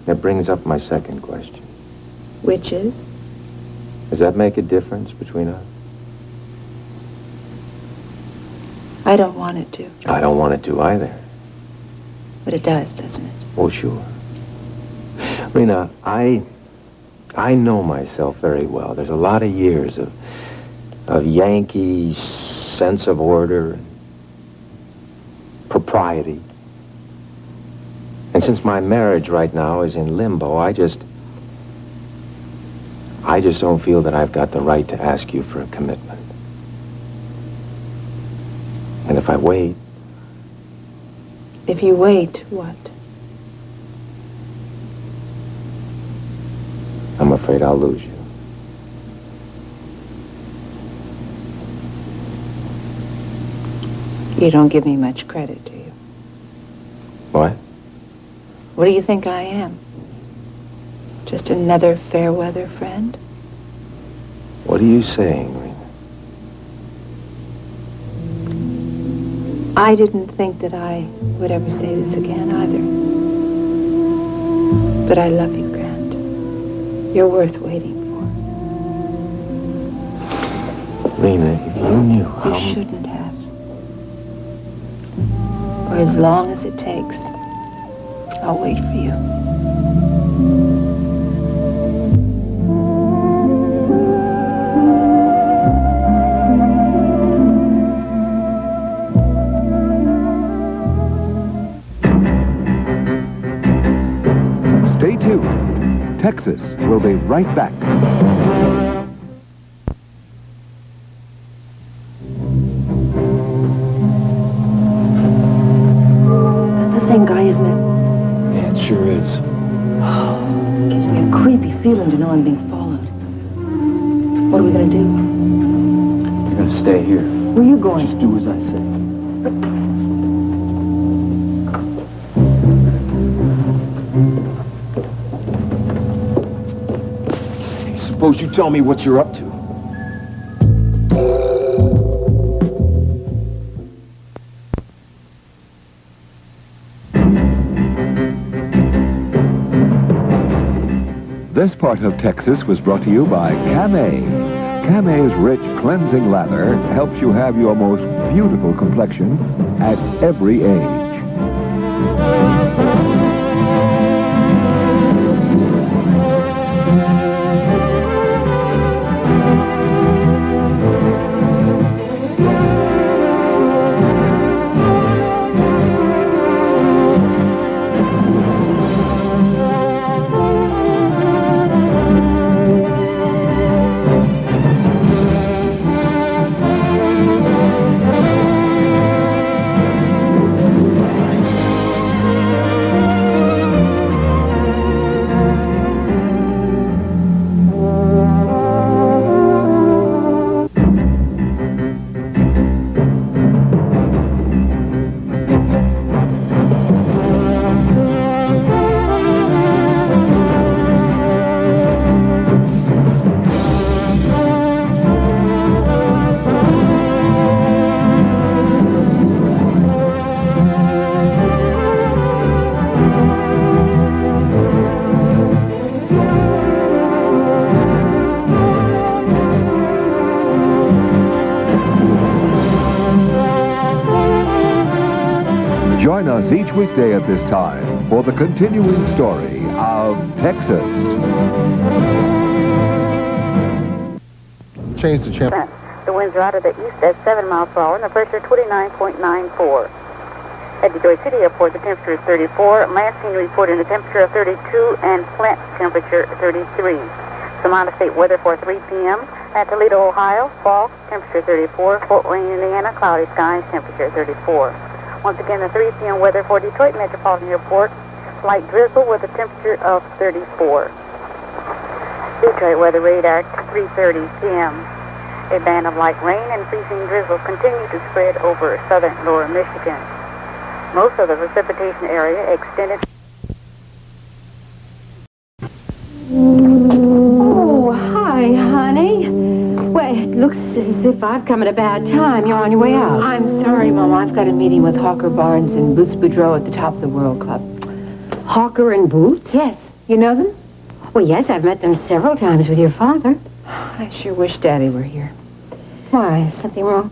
that brings up my second question. Which is? Does that make a difference between us? I don't want it to. I don't want it to either. But it does, doesn't it? Oh, sure. Rena, I know myself very well. There's a lot of years of Yankee sense of order and propriety. And since my marriage right now is in limbo, I just don't feel that I've got the right to ask you for a commitment. And if I wait... If you wait, what? I'm afraid I'll lose you. You don't give me much credit, do you? What? What do you think I am? Just another fair weather friend? What are you saying, Rena? I didn't think that I would ever say this again either. But I love you, Grant. You're worth waiting for. Rena, if you knew how... You shouldn't have. For as long as it takes, I'll wait for you. Stay tuned. Texas will be right back. That's the same guy, isn't it? Yeah, it sure is. Gives me a creepy feeling to know I'm being followed. What are we gonna do? You're gonna stay here. Where are you going? Just do as I say. Suppose you tell me what you're up to. This part of Texas was brought to you by Camay. Camay's rich, cleansing lather helps you have your most beautiful complexion at every age. Join us each weekday at this time for the continuing story of Texas. Change the channel. The winds are out of the east at 7 miles per hour and the pressure 29.94. At Detroit City Airport, the temperature is 34. Lansing reporting the temperature of 32 and Flint temperature 33. Some out-of-state weather for 3 p.m. At Toledo, Ohio, fog, temperature 34. Fort Wayne, Indiana, cloudy skies, temperature 34. Once again, the 3 p.m. weather for Detroit Metropolitan Airport, light drizzle with a temperature of 34. Detroit weather radar, 3:30 p.m. A band of light rain and freezing drizzle continue to spread over southern lower Michigan. Most of the precipitation area extended. Oh, hi, honey. Well, it looks as if I've come at a bad time. You're on your way out. I'm sorry, Mom. I've got a meeting with Hawker Barnes and Boots Boudreau at the top of the World Club. Hawker and Boots? Yes. You know them? Well, yes, I've met them several times with your father. I sure wish Daddy were here. Why? Is something wrong?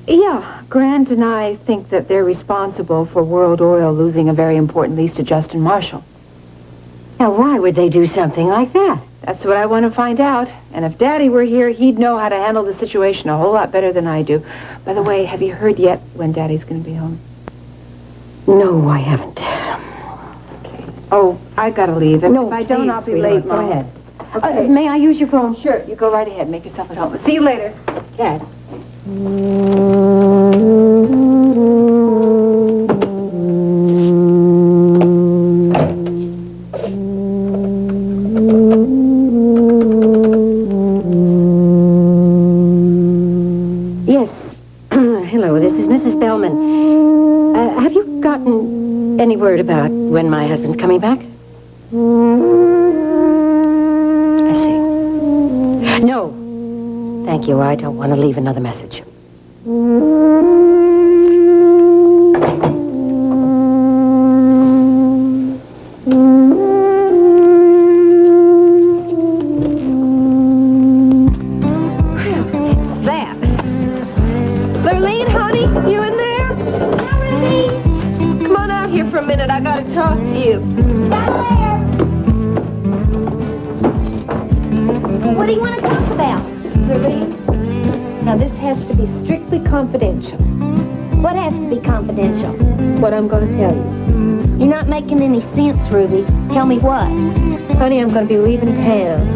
Yeah, Grant and I think that they're responsible for World Oil losing a very important lease to Justin Marshall. Now, why would they do something like that? That's what I want to find out. And if Daddy were here, he'd know how to handle the situation a whole lot better than I do. By the way, have you heard yet when Daddy's going to be home? No, I haven't. Okay. Oh, I got to leave. If I don't, I'll be late, Go Mom. ahead. Okay. May I use your phone? Sure, you go right ahead. Make yourself at home. See you later. Dad. Yes. Hello, this is Mrs. Bellman. Have you gotten any word about when my husband's coming back? I see. No. Thank you. I don't want to leave another message. What do you want to talk about? Lily, now this has to be strictly confidential. What has to be confidential? What I'm going to tell you. You're not making any sense, Ruby. Tell me what. Honey, I'm going to be leaving town.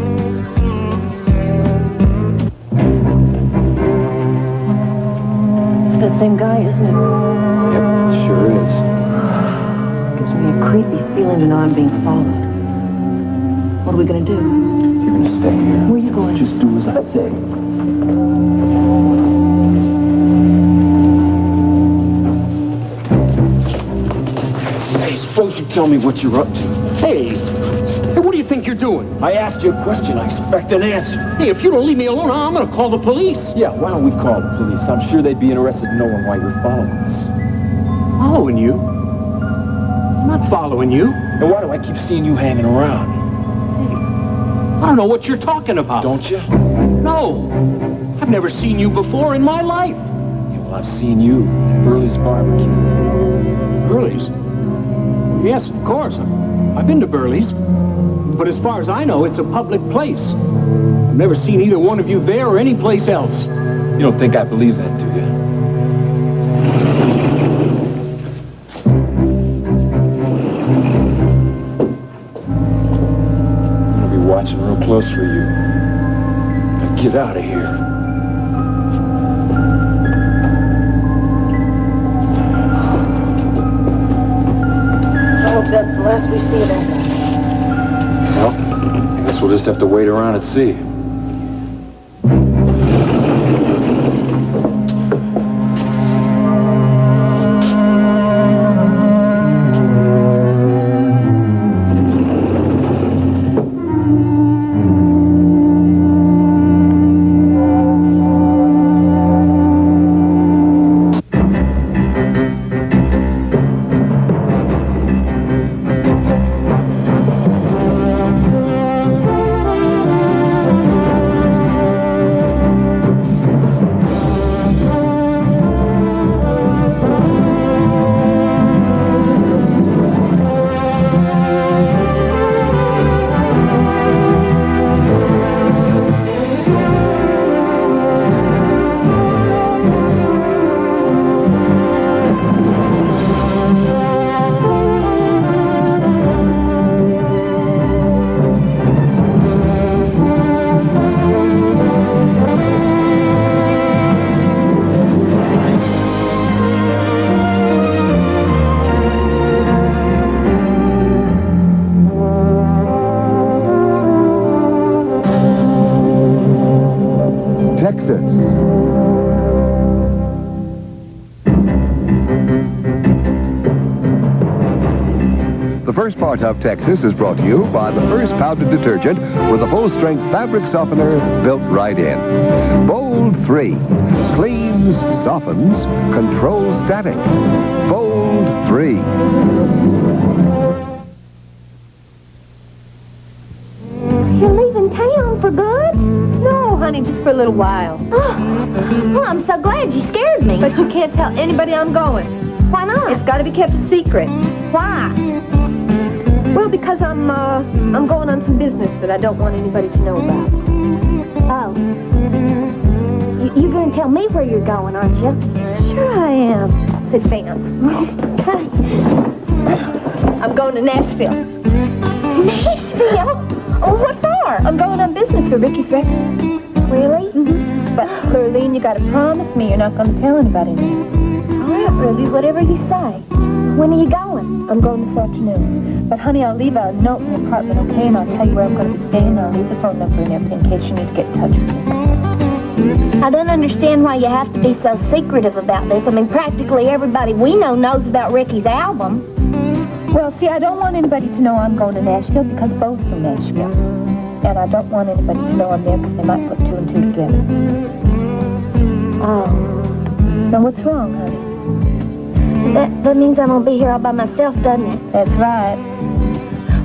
It's that same guy, isn't it? Yep, it sure is. Gives me a creepy feeling to know I'm being followed. What are we going to do? You're going to stay here. Where are you going? Just do as I say. Hey, suppose you tell me what you're up to. Hey, what do you think you're doing? I asked you a question. I expect an answer. Hey, if you don't leave me alone, I'm going to call the police. Yeah, why don't we call the police? I'm sure they'd be interested in knowing why you're following us. Following you? I'm not following you. Then why do I keep seeing you hanging around? I don't know what you're talking about. Don't you? No. I've never seen you before in my life. Yeah, well, I've seen you at Burley's barbecue. Burley's? Yes, of course. I've been to Burley's. But as far as I know, it's a public place. I've never seen either one of you there or any place else. You don't think I believe that, do you? Watching real close for you. Now get out of here. I hope that's the last we see of that guy. Well, I guess we'll just have to wait around and see. The first part of Texas is brought to you by the first powdered detergent with a full-strength fabric softener built right in. Bold 3. Cleans, softens, controls static. Bold 3. You're leaving town for good? No, honey, just for a little while. Oh, well, I'm so glad you scared me. But you can't tell anybody I'm going. Why not? It's got to be kept a secret. Why? Well, because I'm going on some business that I don't want anybody to know about. Oh. You're going to tell me where you're going, aren't you? Sure I am. Sit down. Okay. I'm going to Nashville. Nashville? Oh, what for? I'm going on business for Ricky's record. Really? Mm-hmm. But, Lurleen, you got to promise me you're not going to tell anybody now. All right, Ruby, whatever you say. When are you going? I'm going this afternoon. But, honey, I'll leave a note in the apartment, okay? And I'll tell you where I'm going to be staying. I'll leave the phone number and everything in case you need to get in touch with me. I don't understand why you have to be so secretive about this. I mean, practically everybody we know knows about Ricky's album. Well, see, I don't want anybody to know I'm going to Nashville because Bo's from Nashville. And I don't want anybody to know I'm there because they might put 2 and 2 together. Oh. Now, what's wrong, honey? That means I'm going to be here all by myself, doesn't it? That's right.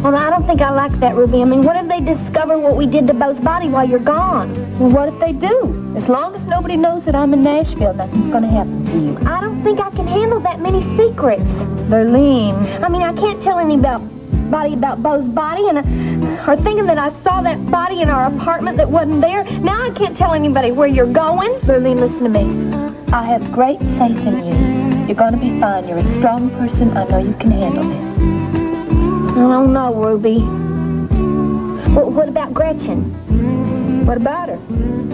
Well, I don't think I like that, Ruby. I mean, what if they discover what we did to Bo's body while you're gone? Well, what if they do? As long as nobody knows that I'm in Nashville, nothing's going to happen to you. I don't think I can handle that many secrets. Lurleen. I mean, I can't tell anybody about Bo's body, or thinking that I saw that body in our apartment that wasn't there. Now I can't tell anybody where you're going. Lurleen, listen to me. I have great faith in you. You're going to be fine. You're a strong person. I know you can handle this. I don't know, Ruby. Well, what about Gretchen? What about her?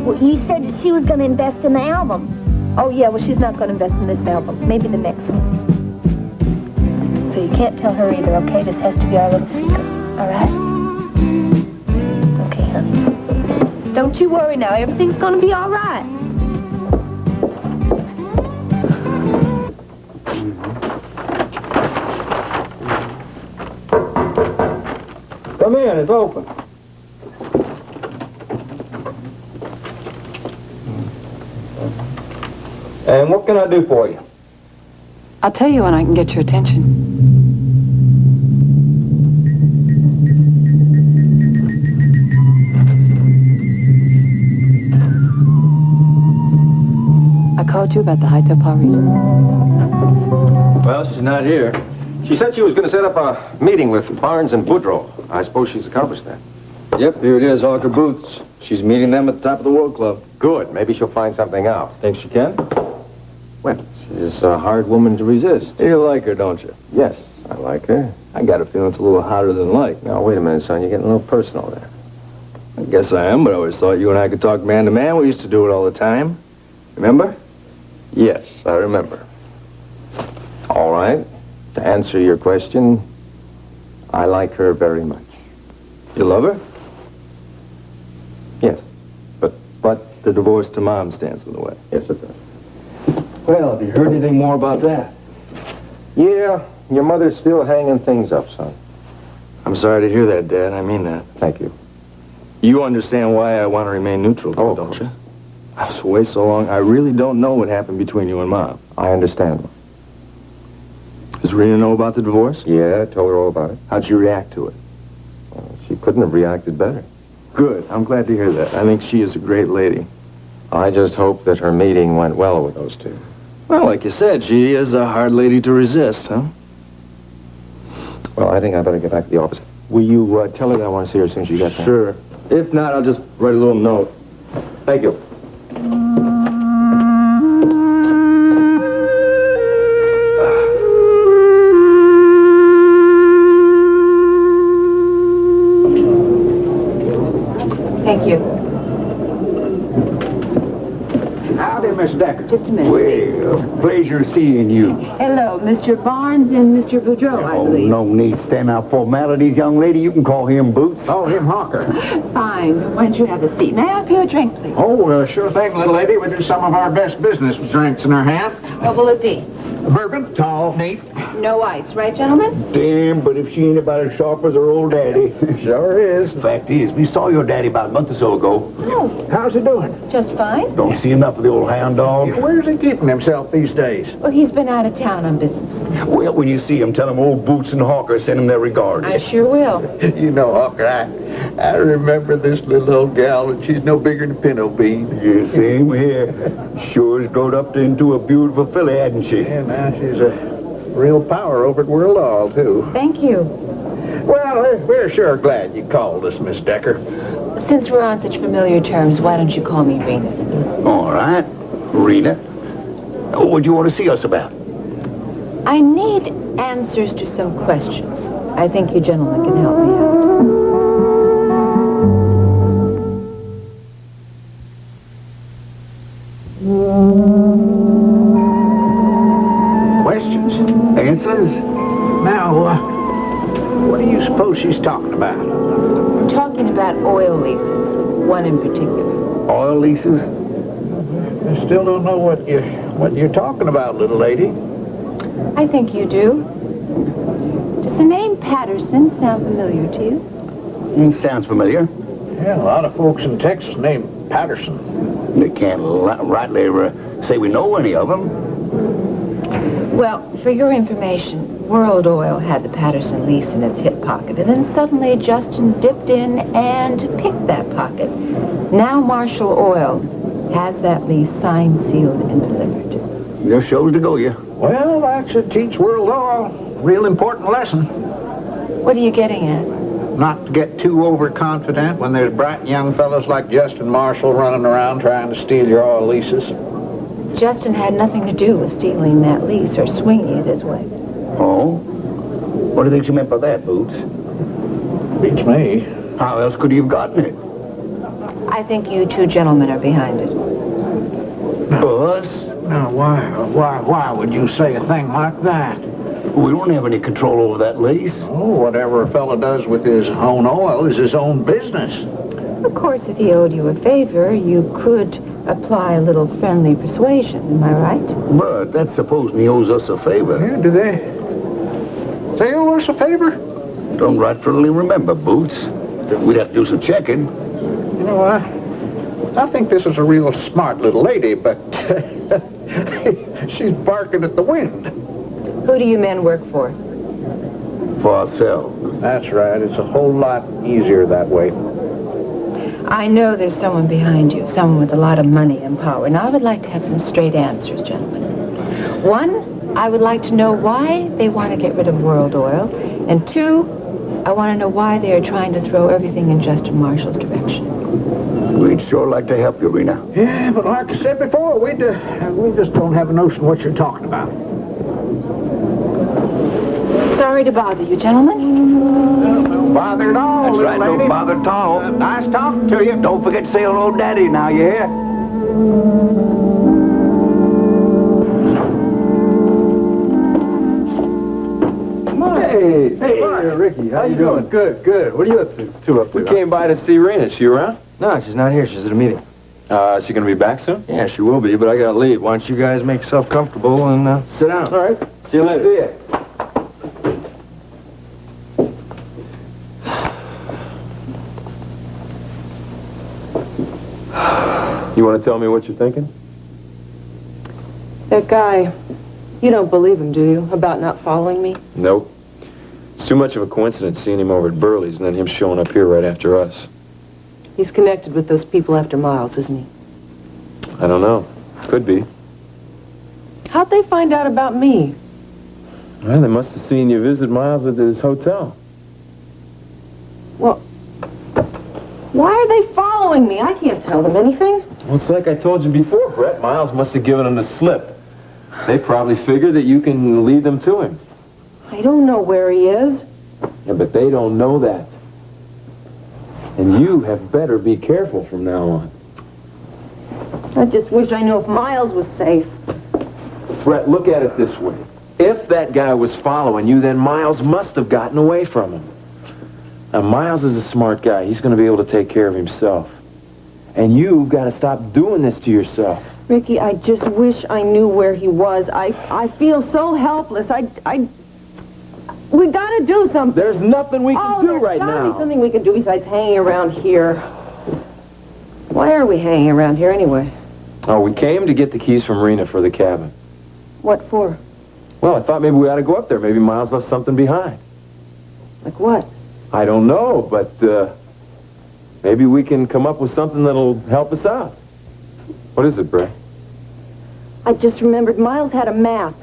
Well, you said that she was going to invest in the album. Oh, yeah, well, she's not going to invest in this album. Maybe the next one. So you can't tell her either, okay? This has to be our little secret, all right? Okay, honey. Don't you worry now. Everything's going to be all right. Come in, it's open. And what can I do for you? I'll tell you when I can get your attention. I called you about the Hiatopa region. Well, she's not here. She said she was going to set up a meeting with Barnes and Boudreaux. I suppose she's accomplished that. Yep, here it is, Hawker Boots. She's meeting them at the top of the World Club. Good. Maybe she'll find something out. Think she can? Well, she's a hard woman to resist. You like her, don't you? Yes, I like her. I got a feeling it's a little hotter than like. Now, wait a minute, son. You're getting a little personal there. I guess I am, but I always thought you and I could talk man to man. We used to do it all the time. Remember? Yes, I remember. All right. To answer your question, I like her very much. You love her? Yes. But the divorce to Mom stands in the way. Yes, it does. Well, have you heard anything more about that? Yeah, your mother's still hanging things up, son. I'm sorry to hear that, Dad. I mean that. Thank you. You understand why I want to remain neutral, though, don't you? I was away so long, I really don't know what happened between you and Mom. I understand. Does Rena know about the divorce? Yeah, I told her all about it. How'd you react to it? Well, she couldn't have reacted better. Good. I'm glad to hear that. I think she is a great lady. I just hope that her meeting went well with those two. Well, like you said, she is a hard lady to resist, huh? Well, I think I better get back to the office. Will you tell her that I want to see her as soon as you get there? Sure. If not, I'll just write a little note. Thank you. Thank you. Howdy, Miss Decker. Just a minute. Well, pleasure seeing you. Hello, Mr. Barnes and Mr. Boudreau, I believe. No need stand out formalities, young lady. You can call him Boots. Call him Hawker. Fine. Why don't you have a seat? May I have you a drink, please? Oh, sure thing, little lady. We do some of our best business with drinks in our hand. What will it be? Bourbon, tall, neat. No ice, right, gentlemen? Damn, but if she ain't about as sharp as her old daddy. Sure is. Fact is, we saw your daddy about a month or so ago. Oh. How's he doing? Just fine. Don't see enough of the old hound dog. Where's he keeping himself these days? Well, he's been out of town on business. Well, when you see him, tell him old Boots and Hawker send him their regards. I sure will. You know, Hawker, I remember this little old gal, and she's no bigger than a pinto bean. Yeah, same here. Sure has grown up into a beautiful filly, hasn't she? Yeah, now she's a real power over at World All, too. Thank you. Well, we're sure glad you called us, Miss Decker. Since we're on such familiar terms, why don't you call me Rena? All right, Rena. What do you want to see us about? I need answers to some questions. I think you gentlemen can help me out. Questions? Answers? Now, what do you suppose she's talking about? I'm talking about oil leases, one in particular. Oil leases? I still don't know what you're talking about, little lady. I think you do. Does the name Patterson sound familiar to you? Sounds familiar. Yeah, a lot of folks in Texas named Patterson. They can't rightly say we know any of them. Well, for your information, World Oil had the Patterson lease in its hip pocket, and then suddenly Justin dipped in and picked that pocket. Now Marshall Oil has that lease signed, sealed, and delivered. Just shows to go, you. Well, that should teach World Oil a real important lesson. What are you getting at? Not to get too overconfident when there's bright young fellows like Justin Marshall running around trying to steal your oil leases. Justin had nothing to do with stealing that lease or swinging it his way. Oh? What do you think you meant by that, Boots? Beats me. How else could he have gotten it? I think you two gentlemen are behind it. Us? Now, why would you say a thing like that? We don't have any control over that lease. Oh, whatever a fellow does with his own oil is his own business. Of course, if he owed you a favor, you could apply a little friendly persuasion, am I right? But that's supposing he owes us a favor. Yeah, do they? They owe us a favor? Don't rightfully remember, Boots. We'd have to do some checking. You know, I think this is a real smart little lady, but she's barking at the wind. Who do you men work for? For ourselves. That's right. It's a whole lot easier that way. I know there's someone behind you, someone with a lot of money and power. Now, I would like to have some straight answers, gentlemen. One, I would like to know why they want to get rid of World Oil. And two, I want to know why they are trying to throw everything in Justin Marshall's direction. We'd sure like to help you, Rena. Yeah, but like I said before, we just don't have a notion what you're talking about. Sorry to bother you, gentlemen. No bother at all. That's right, lady. No bother at all. Nice talking to you. Don't forget to say hello to Daddy now, you hear? Hey, Ricky, how you doing? Good. What are you up to? We came by to see Rena. Is she around? No, she's not here. She's at a meeting. Is she gonna be back soon? Yeah, she will be, but I gotta leave. Why don't you guys make yourself comfortable and sit down? All right. See you later. See ya. You want to tell me what you're thinking? That guy, you don't believe him, do you, about not following me? Nope. It's too much of a coincidence seeing him over at Burley's and then him showing up here right after us. He's connected with those people after Miles, isn't he? I don't know. Could be. How'd they find out about me? Well, they must have seen you visit Miles at his hotel. Well, why are they following me? I can't tell them anything. Well, it's like I told you before, Brett. Miles must have given them the slip. They probably figure that you can lead them to him. I don't know where he is. Yeah, but they don't know that. And you have better be careful from now on. I just wish I knew if Miles was safe. Brett, look at it this way. If that guy was following you, then Miles must have gotten away from him. Now, Miles is a smart guy. He's going to be able to take care of himself. And you've got to stop doing this to yourself. Ricky, I just wish I knew where he was. I feel so helpless. We gotta do something. There's nothing we can do right now. There's gotta be something we can do besides hanging around here. Why are we hanging around here anyway? Oh, we came to get the keys from Rena for the cabin. What for? Well, I thought maybe we ought to go up there. Maybe Miles left something behind. Like what? I don't know, but maybe we can come up with something that'll help us out. What is it, Brett? I just remembered Miles had a map.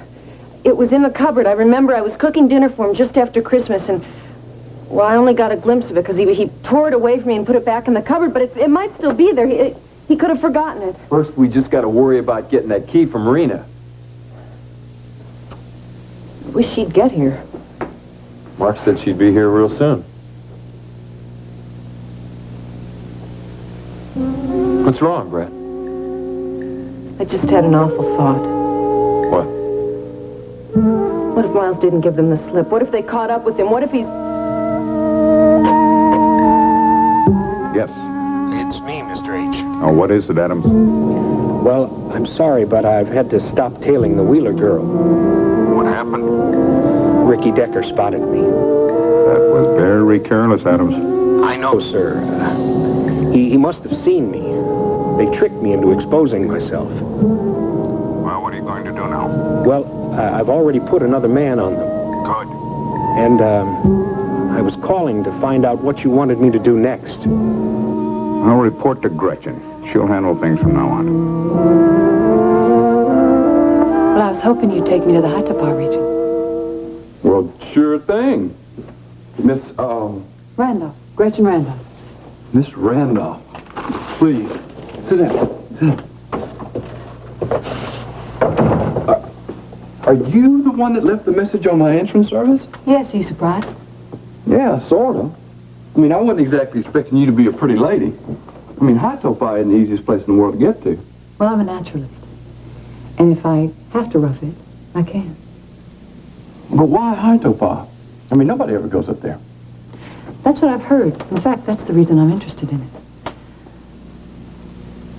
It was in the cupboard. I remember I was cooking dinner for him just after Christmas, and, well, I only got a glimpse of it because he tore it away from me and put it back in the cupboard, but it might still be there. He could have forgotten it. First, we just got to worry about getting that key from Rena. I wish she'd get here. Mark said she'd be here real soon. What's wrong, Brett? I just had an awful thought. What? What if Miles didn't give them the slip? What if they caught up with him? What if he's... Yes. It's me, Mr. H. Oh, what is it, Adams? Well, I'm sorry, but I've had to stop tailing the Wheeler girl. What happened? Ricky Decker spotted me. That was very careless, Adams. I know, sir. He must have seen me. They tricked me into exposing myself. Well, what are you going to do now? Well, I've already put another man on them. Good. And, I was calling to find out what you wanted me to do next. I'll report to Gretchen. She'll handle things from now on. Well, I was hoping you'd take me to the Hiatopa region. Well, sure thing. Miss, Randolph. Gretchen Randolph. Miss Randolph, please, sit down. Sit down. Are you the one that left the message on my entrance service? Yes, are you surprised? Yeah, sort of. I mean, I wasn't exactly expecting you to be a pretty lady. I mean, Hiatopa isn't the easiest place in the world to get to. Well, I'm a naturalist. And if I have to rough it, I can. But why Hiatopa? I mean, nobody ever goes up there. That's what I've heard. In fact, that's the reason I'm interested in it.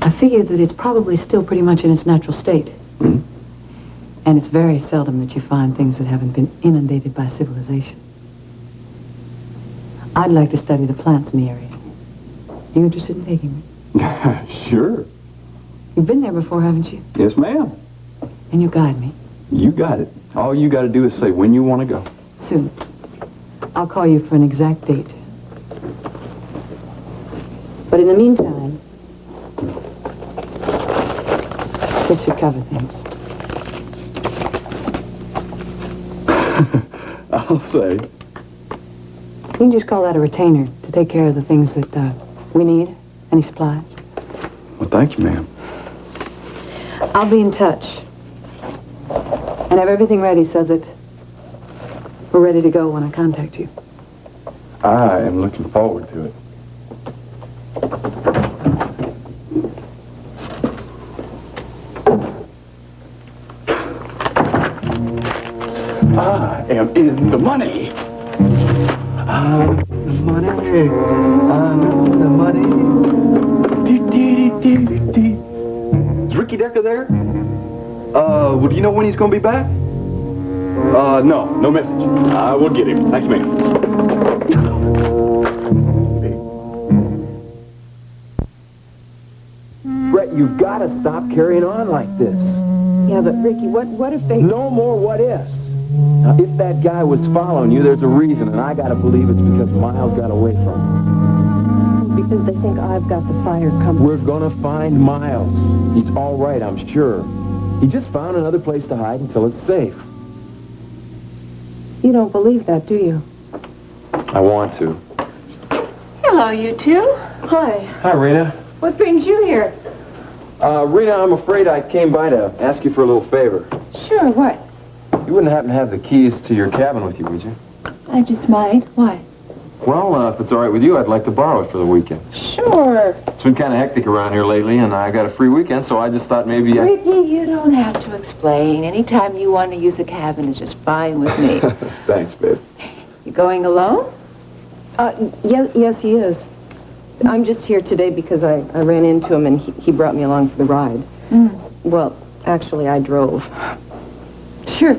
I figured that it's probably still pretty much in its natural state. Mm-hmm. And it's very seldom that you find things that haven't been inundated by civilization. I'd like to study the plants in the area. You interested in taking me? Sure. You've been there before, haven't you? Yes, ma'am. And you guide me? You got it. All you got to do is say when you want to go. Soon. I'll call you for an exact date. But in the meantime, this should cover things. I'll say. You can just call that a retainer to take care of the things that we need. Any supplies? Well, thank you, ma'am. I'll be in touch. And have everything ready so that we're ready to go when I contact you. I am looking forward to it. I am in the money. I'm the money. I'm the money. Dee. Is Ricky Decker there? Well, do you know when he's going to be back? No message. I will get him. Thank you, ma'am. Brett, you've got to stop carrying on like this. Yeah, but Ricky, what if they... No more what ifs. Now, if that guy was following you, there's a reason, and I got to believe it's because Miles got away from him. Because they think I've got the fire compass. We're going to find Miles. He's all right, I'm sure. He just found another place to hide until it's safe. You don't believe that, do you? I want to. Hello, you two. Hi. Hi, Rena. What brings you here? Rena, I'm afraid I came by to ask you for a little favor. Sure, what? You wouldn't happen to have the keys to your cabin with you, would you? I just might. Why? Well, if it's all right with you, I'd like to borrow it for the weekend. Sure. It's been kind of hectic around here lately, and I got a free weekend, so I just thought maybe I... Ricky, you don't have to explain. Anytime you want to use the cabin is just fine with me. Thanks, babe. You going alone? Yes, he is. I'm just here today because I ran into him and he brought me along for the ride. Well, actually, I drove. Sure.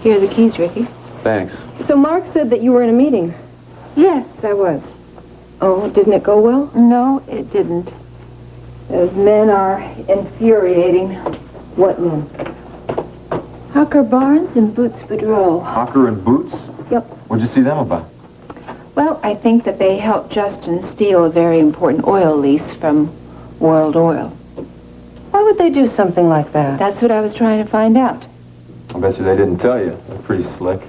Here are the keys, Ricky. Thanks. So Mark said that you were in a meeting. Yes, I was. Oh, didn't it go well? No, it didn't. Those men are infuriating. What men? Hucker Barnes and Boots Boudreau. Hawker and Boots? Yep. What'd you see them about? Well, I think that they helped Justin steal a very important oil lease from World Oil. Why would they do something like that? That's what I was trying to find out. I bet you they didn't tell you. They're pretty slick.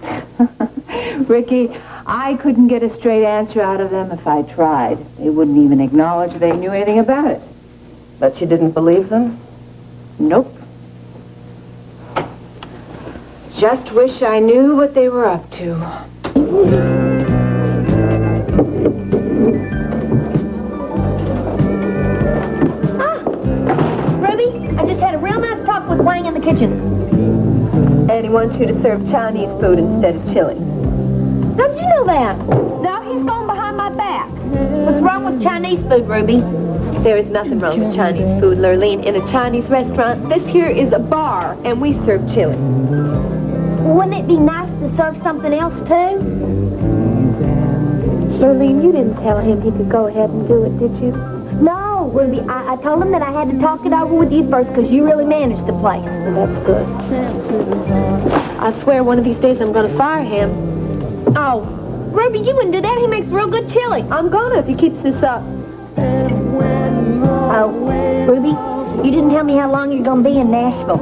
Ricky, I couldn't get a straight answer out of them if I tried. They wouldn't even acknowledge they knew anything about it. But you didn't believe them? Nope. Just wish I knew what they were up to. Ruby, I just had a real nice talk with Wang in the kitchen. And he wants you to serve Chinese food instead of chili. How did you know that? Now he's going behind my back. What's wrong with Chinese food, Ruby? There is nothing wrong with Chinese food, Lurleen. In a Chinese restaurant, this here is a bar, and we serve chili. Wouldn't it be nice to serve something else, too? Lurleen, you didn't tell him he could go ahead and do it, did you? No, Ruby. I told him that I had to talk it over with you first because you really managed the place. Well, that's good. I swear one of these days I'm going to fire him. Oh, Ruby, you wouldn't do that. He makes real good chili. I'm gonna if he keeps this up. Oh, Ruby, you didn't tell me how long you're going to be in Nashville.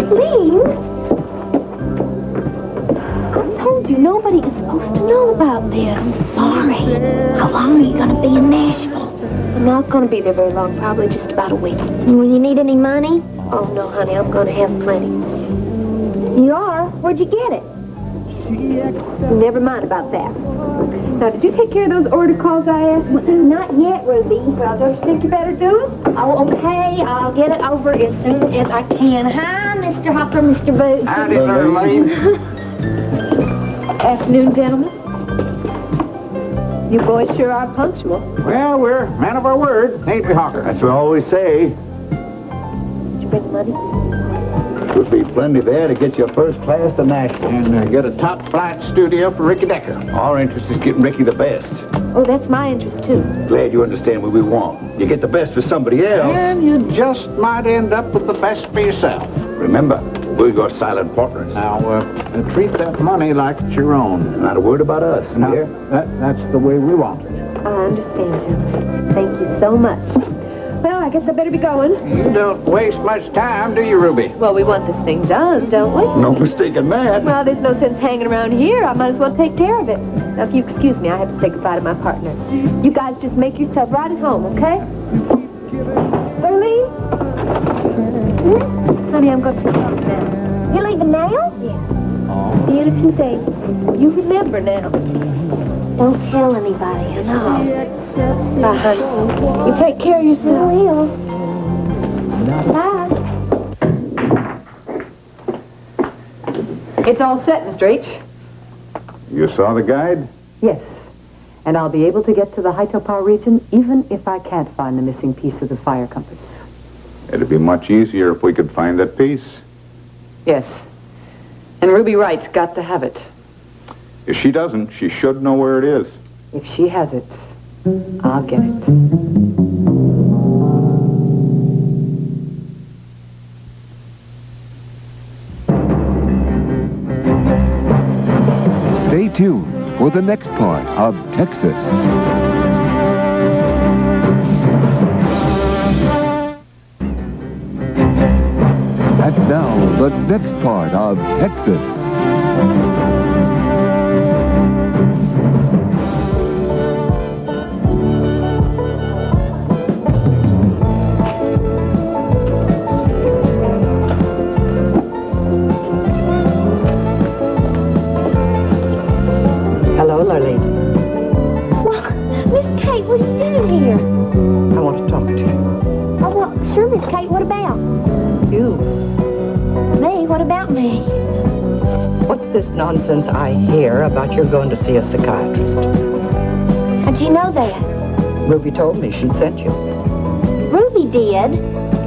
Please? I told you nobody is supposed to know about this. I'm sorry. How long are you going to be in Nashville? I'm not going to be there very long, probably just about a week. When you need any money? Oh, no, honey, I'm going to have plenty. You are? Where'd you get it? Never mind about that. Now, did you take care of those order calls I asked? Not yet, Ruby. Well, don't you think you better do it? Oh, okay. I'll get it over as soon as I can. Hi, Mr. Hopper, Mr. Boots. Howdy, Lurleen. Afternoon, gentlemen. You boys sure are punctual. Well, we're men of our word, ain't we, Hawker? That's what we always say. Did you bring money? Would be plenty there to get you first class to Nashville. And get a top flight studio for Ricky Decker. Our interest is getting Ricky the best. Oh, that's my interest, too. Glad you understand what we want. You get the best for somebody else. And you just might end up with the best for yourself. Remember, we're your silent partners. Now, treat that money like it's your own. Not a word about us, no, dear. That's the way we want it. I understand, gentlemen. Thank you so much. Well, I guess I better be going. You don't waste much time, do you, Ruby? Well, we want this thing done, don't we? No mistake in that. Well, there's no sense hanging around here. I might as well take care of it. Now, if you excuse me, I have to say goodbye to my partner. You guys just make yourself right at home, okay? Lurleen? Honey, I'm going to take off now. You leaving now? Yeah. See you in a few days. You remember now. Don't tell anybody, I know. Bye, honey. You take care of yourself. I will. Bye. It's all set, Mr. H. You saw the guide? Yes. And I'll be able to get to the Hiatopa region even if I can't find the missing piece of the fire compass. It'd be much easier if we could find that piece. Yes. And Ruby Wright's got to have it. If she doesn't, she should know where it is. If she has it, I'll get it. Stay tuned for the next part of Texas. And now, the next part of Texas. Hello, Lurleen. Well, Well, sure, Miss Kate, what about? You. Me? What about me? What's this nonsense I hear about you're going to see a psychiatrist? How'd you know that? Ruby told me she'd sent you. Ruby did?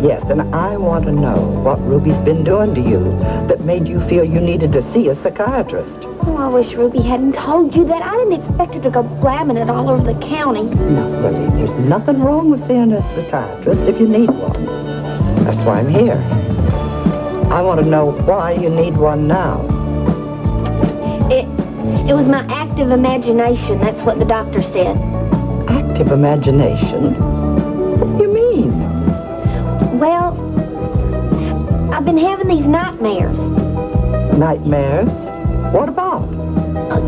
Yes, and I want to know what Ruby's been doing to you that made you feel you needed to see a psychiatrist. Oh, I wish Ruby hadn't told you that. I didn't expect her to go blabbing it all over the county. No, Lily, there's nothing wrong with seeing a psychiatrist if you need one. That's why I'm here. I want to know why you need one now. It was my active imagination. That's what the doctor said. Active imagination? What do you mean? Well, I've been having these nightmares. Nightmares? What about?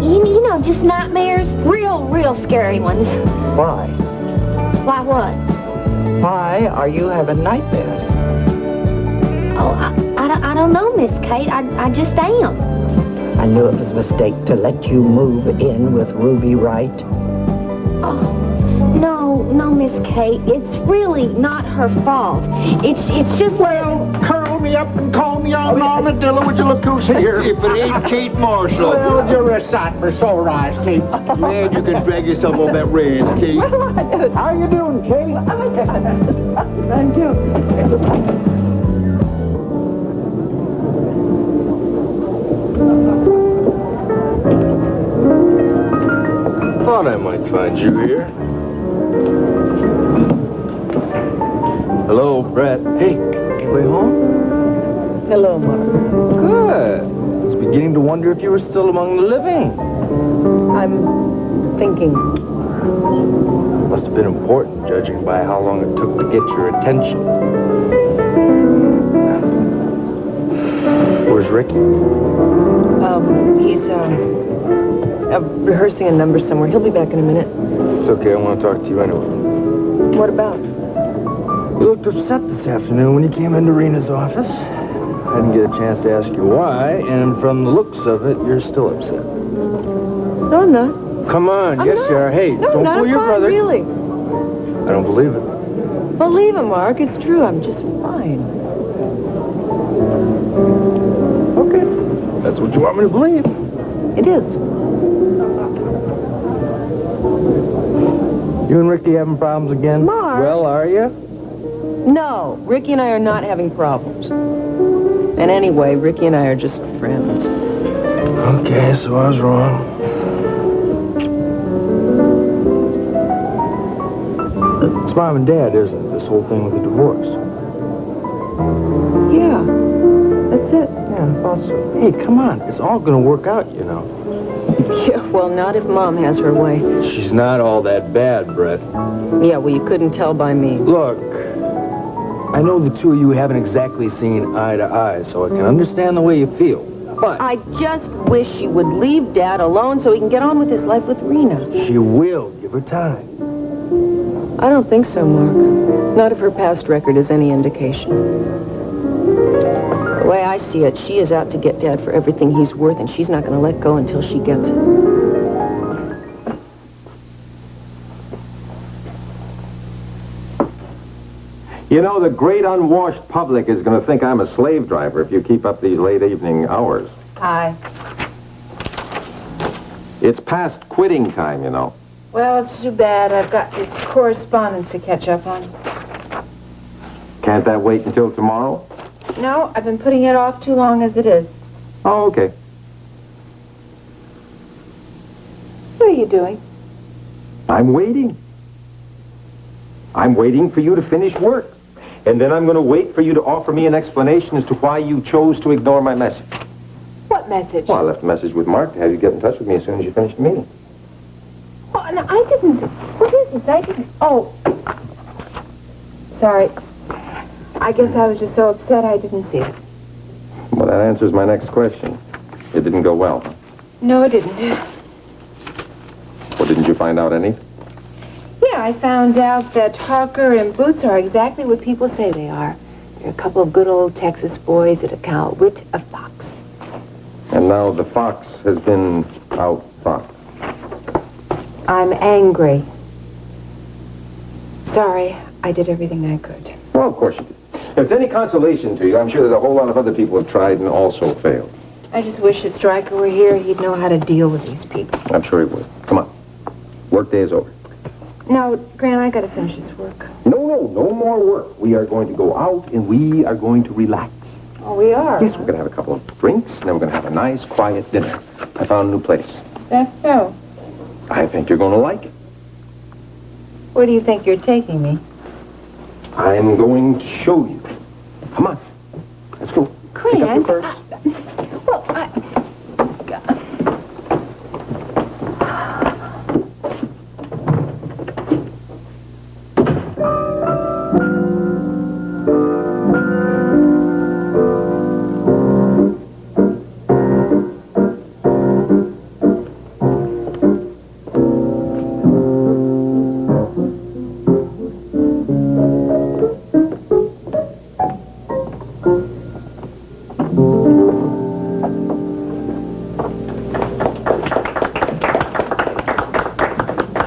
You know, just nightmares. Real scary ones. Why? Why what? Why are you having nightmares? Oh, I don't know, Miss Kate. I just am. I knew it was a mistake to let you move in with Ruby Wright. Oh, no, Miss Kate. It's really not her fault. It's just Curl me up and call me on armadillo. Would you look who's here? If it ain't Kate Marshall. Well, you're a sight for sore eyes, Kate. Man, you can drag yourself on that ranch, Kate. How you doing, Kate? Thank you. Thought I might find you here. Hello, Brett. Hey, way home? Hello, Mark. Good. I was beginning to wonder if you were still among the living. I'm thinking. Must have been important, judging by how long it took to get your attention. Where's Ricky? He's rehearsing a number somewhere. He'll be back in a minute. It's okay, I want to talk to you anyway. What about? You looked upset this afternoon when you came into Rena's office. I didn't get a chance to ask you why, and from the looks of it, you're still upset. No, I'm not. Come on, yes you are. Hey, No, don't not fool your fine, brother. really. I don't believe it. Believe him, Mark. It's true. I'm just fine. Okay, that's what you want me to believe. It is. You and Ricky having problems again? Mark. Well, are you? No, Ricky and I are not having problems. And anyway, Ricky and I are just friends. Okay, so I was wrong. It's Mom and Dad, isn't it? This whole thing with the divorce. Yeah, that's it. Yeah, I thought so. Hey, come on. It's all going to work out, you know. Yeah, well, not if Mom has her way. She's not all that bad, Brett. Yeah, well, you couldn't tell by me. Look, I know the two of you haven't exactly seen eye to eye, so I can understand the way you feel. But I just wish she would leave Dad alone so he can get on with his life with Rena. she will. Give her time. I don't think so, Mark. Not if her past record is any indication. The way I see it, she is out to get Dad for everything he's worth, and she's not going to let go until she gets it. You know, the great unwashed public is going to think I'm a slave driver if you keep up these late evening hours. Hi. It's past quitting time, you know. Well, it's too bad. I've got this correspondence to catch up on. Can't that wait until tomorrow? No, I've been putting it off too long as it is. Oh, okay. What are you doing? I'm waiting. I'm waiting for you to finish work. And then I'm going to wait for you to offer me an explanation as to why you chose to ignore my message. What message? Well, I left a message with Mark to have you get in touch with me as soon as you finish the meeting. Oh, no, I didn't. What is this? I didn't. Oh. Sorry. I guess I was just so upset I didn't see it. Well, that answers my next question. It didn't go well. No, it didn't. Well, didn't you find out anything? Yeah, I found out that Harker and Boots are exactly what people say they are. They're a couple of good old Texas boys that outwit a fox. And now the fox has been out-foxed. I'm angry. Sorry, I did everything I could. Well, of course you did. If it's any consolation to you, I'm sure that a whole lot of other people have tried and also failed. I just wish that Stryker were here. He'd know how to deal with these people. I'm sure he would. Come on. Work day is over. No, Grant, I gotta finish this work. No more work. We are going to go out and we are going to relax. Oh, we are? Yes, we're going to have a couple of drinks, and then we're going to have a nice, quiet dinner. I found a new place. That's so. I think you're going to like it. Where do you think you're taking me? I'm going to show you. Come on. Let's go. Pick up your purse. Well, I...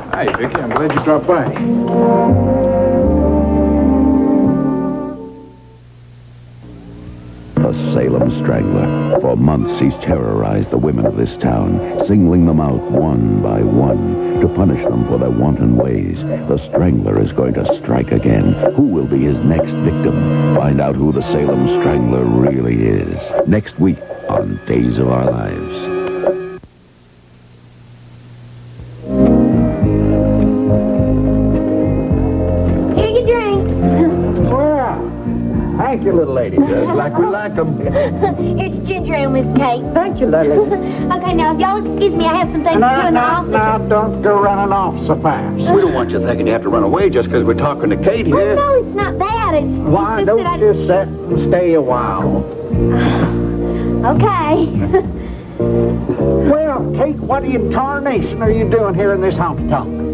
Hi, Vicky. I'm glad you dropped by. The Salem Strangler. For months, he's terrorized the women of this town, singling them out one by one to punish them for their wanton ways. The Strangler is going to strike again. Who will be his next victim? Find out who the Salem Strangler really is. Next week on Days of Our Lives. Here you drink. Well, thank you, little lady. Just like we like them. Here's ginger ale, Miss Kate. Thank you, Lily. Okay, now, if y'all excuse me, I have some things to do in the office. Now, don't go running off so fast. We don't want you thinking you have to run away just because we're talking to Kate here. Oh, no, it's not that. It's Why just don't that you sit and stay a while? Okay. Well, Kate, what in tarnation are you doing here in this honky-tonk?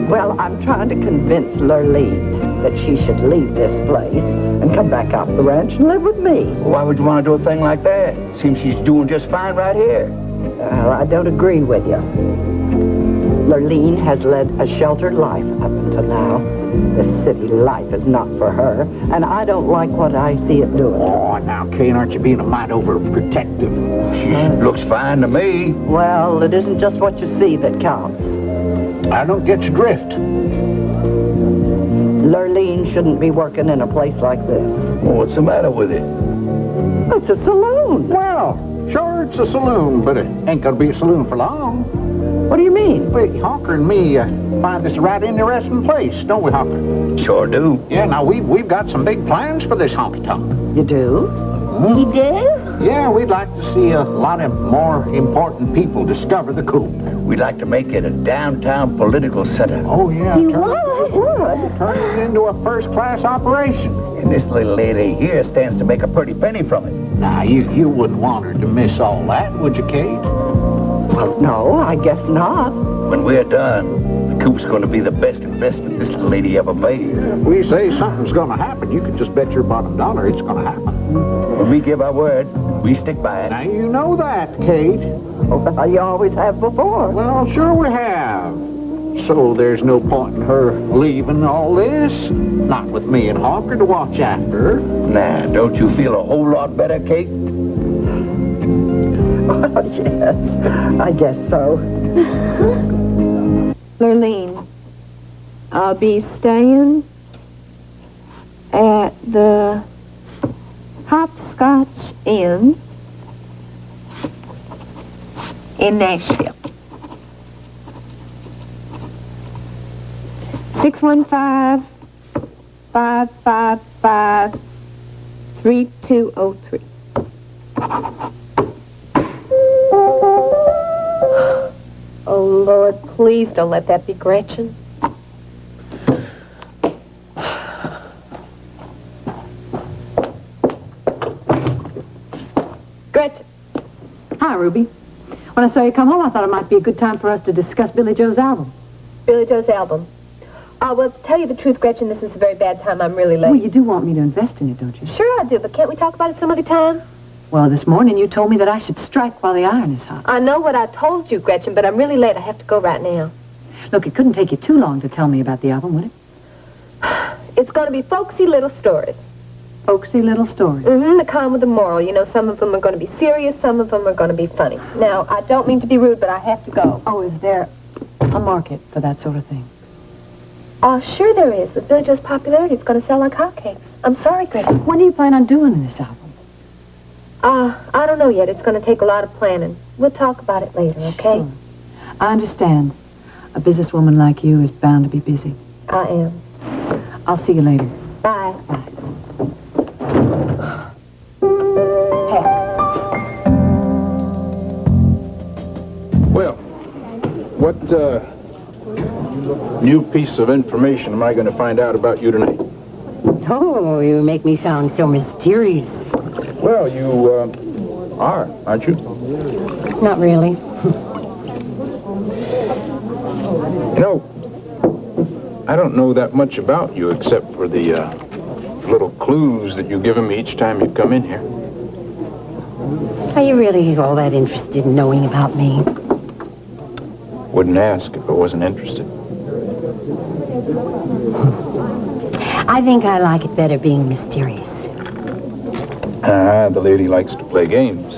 Well, I'm trying to convince Lurleen that she should leave this place and come back off the ranch and live with me. Why would you want to do a thing like that? Seems she's doing just fine right here. Well, I don't agree with you. Lurleen has led a sheltered life up until now. This city life is not for her, and I don't like what I see it doing. Oh, now, Kate, aren't you being a mite overprotective? She looks fine to me. Well, it isn't just what you see that counts. I don't get your drift. Lurleen shouldn't be working in a place like this. Well, what's the matter with it? It's a saloon. Well, sure, it's a saloon, but it ain't gonna be a saloon for long. What do you mean? Well, Honker and me find this a right interesting place, don't we, Honker? Sure do. Yeah, now we've got some big plans for this honky-tonk. You do? You do? Yeah, we'd like to see a lot of more important people discover the coop. We'd like to make it a downtown political center. Oh, yeah. You would? Turn it into a first-class operation. And this little lady here stands to make a pretty penny from it. Now, you wouldn't want her to miss all that, would you, Kate? Well, no, I guess not. When we're done, the coop's going to be the best investment this little lady ever made. If we say something's going to happen, you can just bet your bottom dollar it's going to happen. When we give our word, we stick by it. Now, you know that, Kate. Well, you always have before. Well, sure we have. So there's no point in her leaving all this. Not with me and Honker to watch after her. Nah, don't you feel a whole lot better, Kate? Well, yes, I guess so. Lurleen, I'll be staying at the Hopscotch Inn in Nashville. 615-555-3203. Oh, Lord, please don't let that be Gretchen. Gretchen. Hi, Ruby. When I saw you come home, I thought it might be a good time for us to discuss Billy Joe's album. Billy Joe's album. Well, to tell you the truth, Gretchen, this is a very bad time. I'm really late. Well, you do want me to invest in it, don't you? Sure I do, but can't we talk about it some other time? Well, this morning you told me that I should strike while the iron is hot. I know what I told you, Gretchen, but I'm really late. I have to go right now. Look, it couldn't take you too long to tell me about the album, would it? It's going to be folksy little stories. Folksy little stories. Mm-hmm, the kind with a moral. You know, some of them are going to be serious, some of them are going to be funny. Now, I don't mean to be rude, but I have to go. Oh, is there a market for that sort of thing? Sure there is. With Billy Joe's popularity, it's going to sell like hotcakes. I'm sorry, Greg. When do you plan on doing this album? I don't know yet. It's going to take a lot of planning. We'll talk about it later, okay? Sure. I understand. A businesswoman like you is bound to be busy. I am. I'll see you later. Bye. Bye. Well, what new piece of information am I going to find out about you tonight? Oh, you make me sound so mysterious. Well, you are, aren't you? Not really. You know, I don't know that much about you except for the little clues that you've given me each time you come in here. Are you really all that interested in knowing about me? Wouldn't ask if I wasn't interested. I think I like it better being mysterious. The lady likes to play games.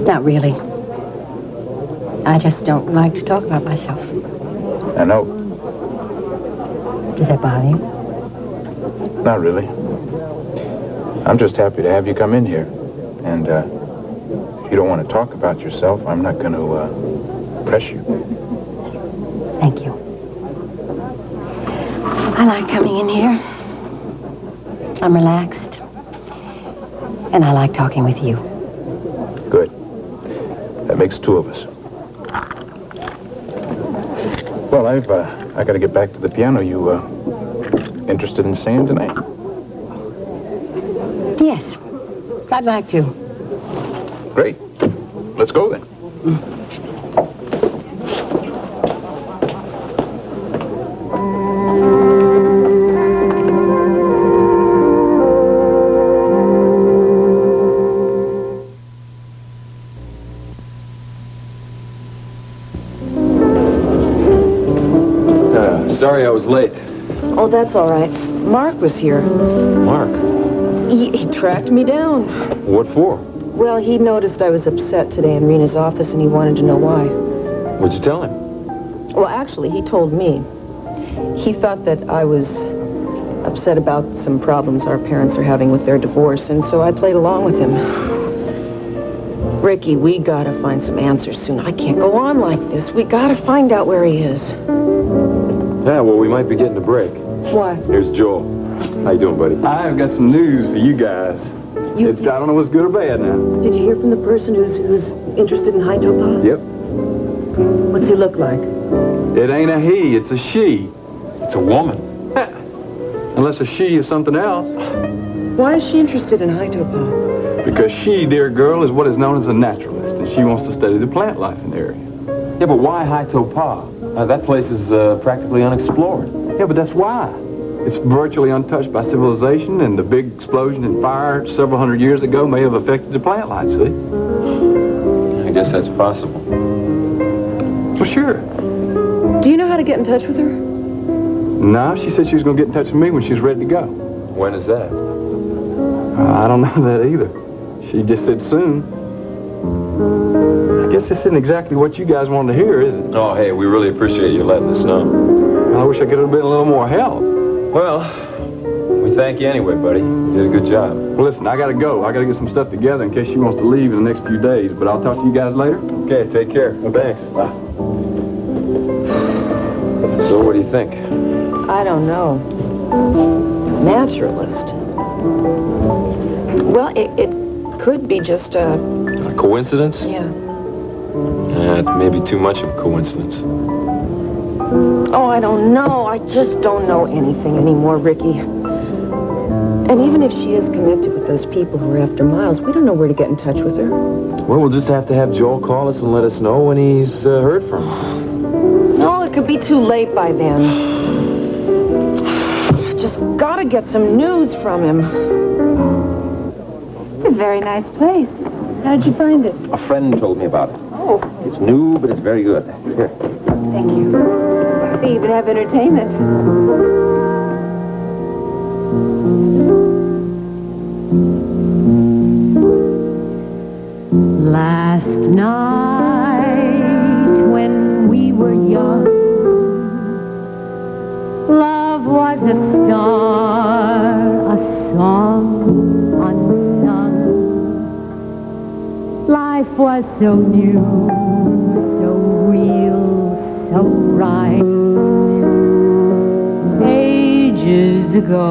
Not really. I just don't like to talk about myself. I know. Does that bother you? Not really. I'm just happy to have you come in here. And if you don't want to talk about yourself, I'm not going to press you. Thank you. I like coming in here. I'm relaxed. And I like talking with you. Good. That makes two of us. Well, I got to get back to the piano. You interested in singing tonight? Yes, I'd like to. Great. Let's go then. Sorry I was late. Oh, that's all right. Mark was here. Mark? He tracked me down. What for? Well, he noticed I was upset today in Rena's office, and he wanted to know why. What'd you tell him? Well, actually, he told me. He thought that I was upset about some problems our parents are having with their divorce, and so I played along with him. Ricky, we gotta find some answers soon. I can't go on like this. We gotta find out where he is. Yeah, well, we might be getting a break. Why? Here's Joel. How you doing, buddy? I've got some news for you guys. I don't know what's good or bad now. Did you hear from the person who's interested in Hiatopa? Yep. What's he look like? It ain't a he, it's a she. It's a woman. Unless a she is something else. Why is she interested in Hiatopa? Because she, dear girl, is what is known as a naturalist, and she wants to study the plant life in the area. Yeah, but why Hiatopa? That place is practically unexplored. Yeah, but that's why. It's virtually untouched by civilization, and the big explosion in fire several hundred years ago may have affected the plant life, see? I guess that's possible. Well, sure. Do you know how to get in touch with her? No, she said she was going to get in touch with me when she was ready to go. When is that? I don't know that either. She just said soon. I guess this isn't exactly what you guys wanted to hear, is it? Oh, hey, we really appreciate you letting us know. I wish I could have been a little more help. Well, we thank you anyway, buddy. You did a good job. Well, listen, I got to go. I got to get some stuff together in case she wants to leave in the next few days, but I'll talk to you guys later. Okay, take care. Thanks. Bye. So, what do you think? I don't know. Naturalist. Well, it could be just a coincidence? Yeah. It's maybe too much of a coincidence. Oh, I don't know. I just don't know anything anymore, Ricky. And even if she is connected with those people who are after Miles, we don't know where to get in touch with her. Well, we'll just have to have Joel call us and let us know when he's heard from her. No, it could be too late by then. Just gotta get some news from him. It's a very nice place. How did you find it? A friend told me about it. Oh. It's new, but it's very good. Here. Thank you. They even have entertainment. Last night when we were young, love was a star, a song unsung. Life was so new, so real, so right. Ages ago.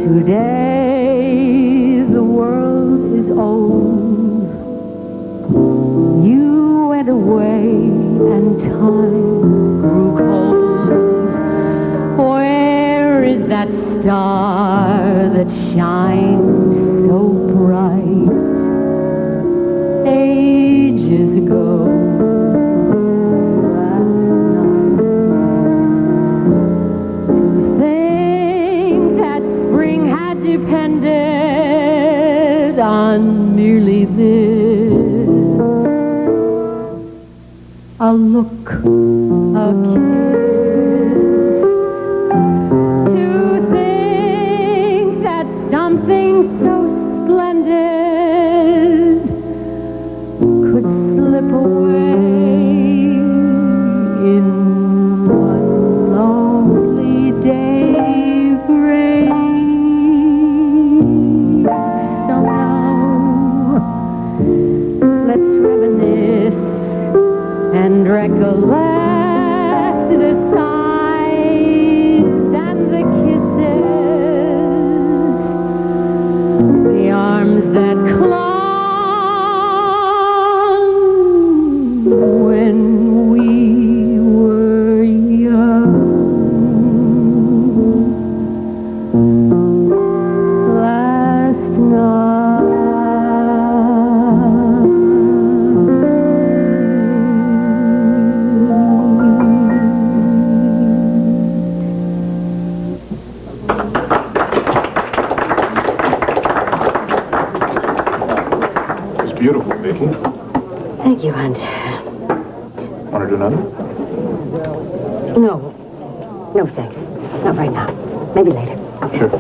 Today the world is old. You went away and time grew cold. Where is that star that shines so bright? Ages ago. Depended on merely this, a look, a kiss. To think that something so splendid could slip away in one lonely daybreak. And recollect the sighs and the kisses, the arms that clung when we were young. Last night. Beautiful, Vicky. Thank you, Hunt. Want to do another? No. No, thanks. Not right now. Maybe later. Sure.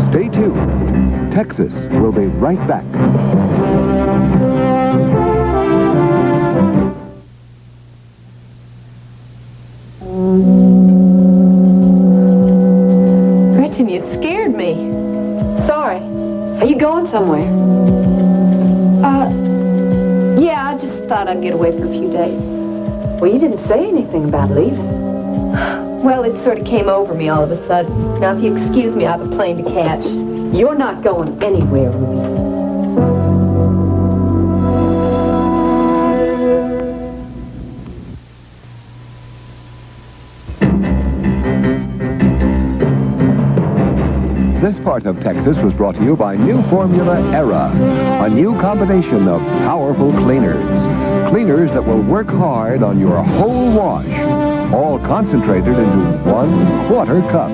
Stay tuned. Texas will be right back. Gretchen, you scared me. Sorry. Are you going somewhere? Yeah, I just thought I'd get away for a few days. Well, you didn't say anything about leaving. Well, it sort of came over me all of a sudden. Now, if you excuse me, I have a plane to catch. You're not going anywhere, Ruby. This part of Texas was brought to you by New Formula Era, a new combination of powerful cleaners. Cleaners that will work hard on your whole wash, all concentrated into 1/4 cup.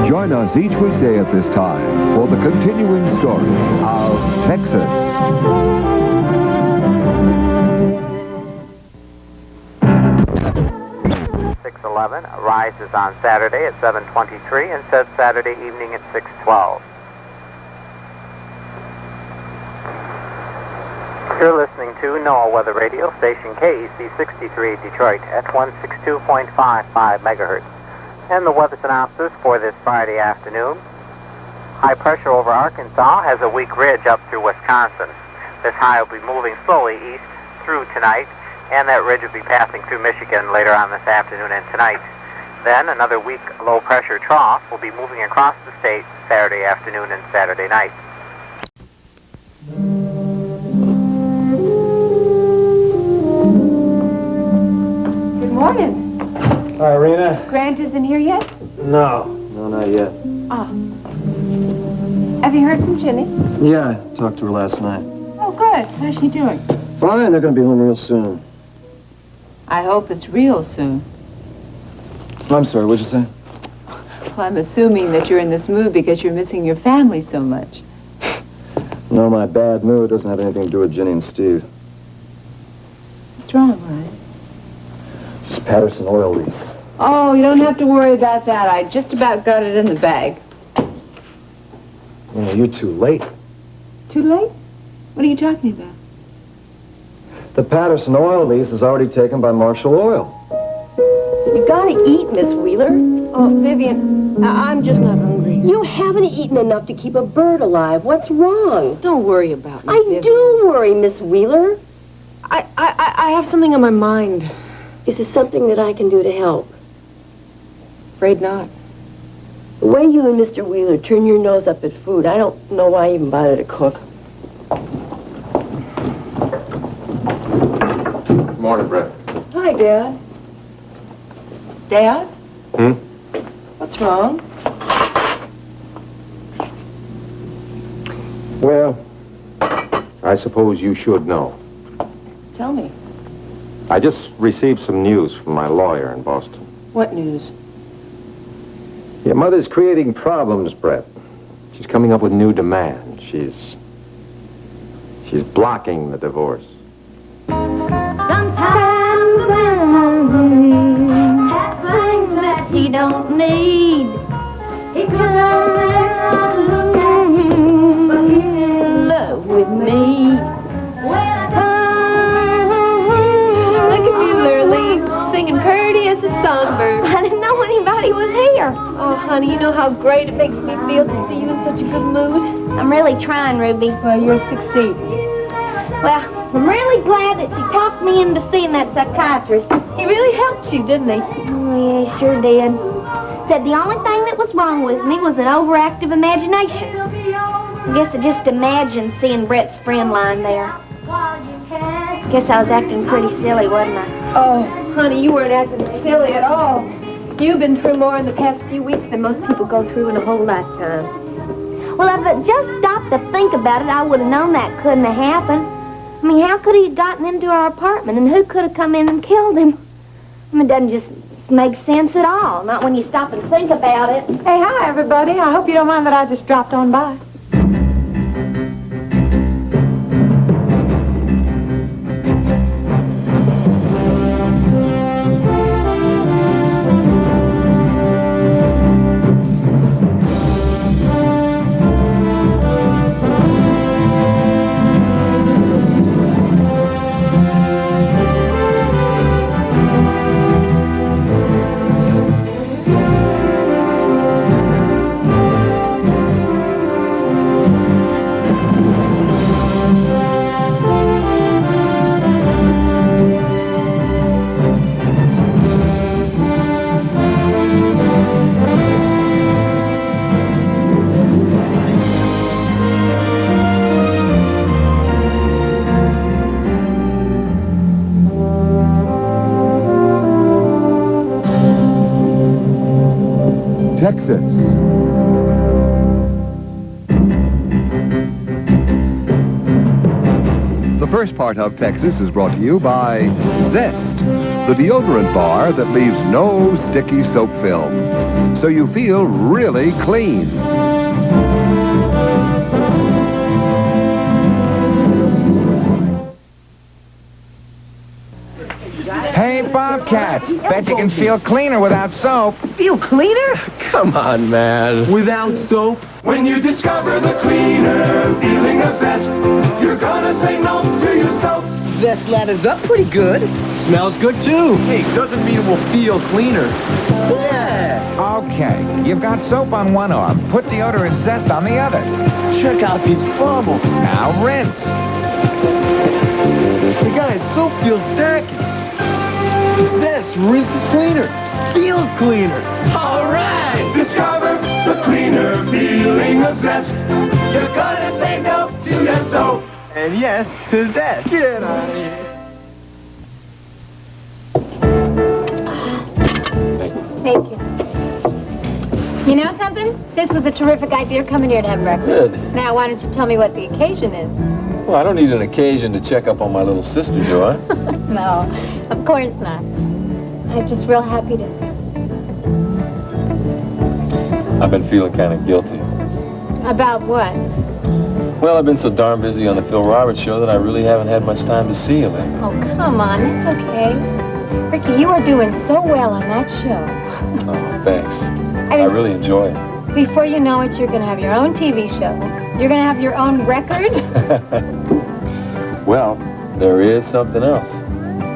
Join us each weekday at this time for the continuing story of Texas. 6:11, rises on Saturday at 7:23, and sets Saturday evening at 6:12. You're listening to NOAA Weather Radio, station KEC 63 Detroit at 162.55 megahertz. And the weather synopsis for this Friday afternoon. High pressure over Arkansas has a weak ridge up through Wisconsin. This high will be moving slowly east through tonight, and that ridge will be passing through Michigan later on this afternoon and tonight. Then another weak low pressure trough will be moving across the state Saturday afternoon and Saturday night. Good morning. Hi, Irina. Grant isn't here yet? No, not yet. Oh. Have you heard from Ginny? Yeah, I talked to her last night. Oh, good. How's she doing? Fine, they're going to be home real soon. I hope it's real soon. I'm sorry, what'd you say? Well, I'm assuming that you're in this mood because you're missing your family so much. No, my bad mood doesn't have anything to do with Ginny and Steve. What's wrong, Ryan? This Patterson oil lease. Oh, you don't have to worry about that. I just about got it in the bag. You know, you're too late. Too late? What are you talking about? The Patterson oil lease is already taken by Marshall Oil. You gotta eat, Miss Wheeler. Oh, Vivian, I'm just not hungry. You haven't eaten enough to keep a bird alive. What's wrong? Don't worry about me, Vivian. I do worry, Miss Wheeler. I have something on my mind. Is there something that I can do to help? Afraid not. The way you and Mr. Wheeler turn your nose up at food, I don't know why I even bother to cook. Good morning, Brett. Hi, Dad. Dad? What's wrong? Well, I suppose you should know. Tell me. I just received some news from my lawyer in Boston. What news? Your mother's creating problems, Brett. She's coming up with new demands. She's blocking the divorce. Sometimes that's things that he don't need. He could but he's in love with me. Look at you, Lurleen, singing pretty as a songbird. I didn't know anybody was here. Oh, honey, you know how great it makes me feel to see you in such a good mood. I'm really trying, Ruby. Well, you're succeeding. Well, I'm really glad that you talked me into seeing that psychiatrist. He really helped you, didn't he? Oh, yeah, he sure did. Said the only thing that was wrong with me was an overactive imagination. I guess I just imagined seeing Brett's friend lying there. Guess I was acting pretty silly, wasn't I? Oh, honey, you weren't acting silly at all. You've been through more in the past few weeks than most people go through in a whole lifetime. Well, if I just stopped to think about it, I would have known that couldn't have happened. I mean, how could he have gotten into our apartment, and who could have come in and killed him? I mean, it doesn't just make sense at all, not when you stop and think about it. Hey, hi, everybody. I hope you don't mind that I just dropped on by. Texas. The first part of Texas is brought to you by Zest, the deodorant bar that leaves no sticky soap film, so you feel really clean. Hey, Bob. Well, cats, bet you can feel cleaner without soap. Feel cleaner? Come on, man. Without soap? When you discover the cleaner feeling of zest, you're gonna say no to yourself. Zest ladders up pretty good. Smells good, too. Hey, doesn't mean we'll feel cleaner. Yeah. Okay, you've got soap on one arm. Put deodorant Zest on the other. Check out these bubbles. Now rinse. Hey, guys, soap feels tacky. Zest rinses cleaner. Feels cleaner. All right. Discover the cleaner feeling of zest. You're gonna say no to your soap. And yes to Zest. Get out of here. Thank you. You know something? This was a terrific idea, coming here to have breakfast. Good. Now, why don't you tell me what the occasion is? Well, I don't need an occasion to check up on my little sister, do I? No, of course not. I'm just real happy to... I've been feeling kind of guilty. About what? Well, I've been so darn busy on the Phil Roberts show that I really haven't had much time to see you lately. Oh, come on, it's okay. Ricky, you are doing so well on that show. Oh, thanks. I mean, I really enjoy it. Before you know it, you're going to have your own TV show. You're going to have your own record. Well, there is something else.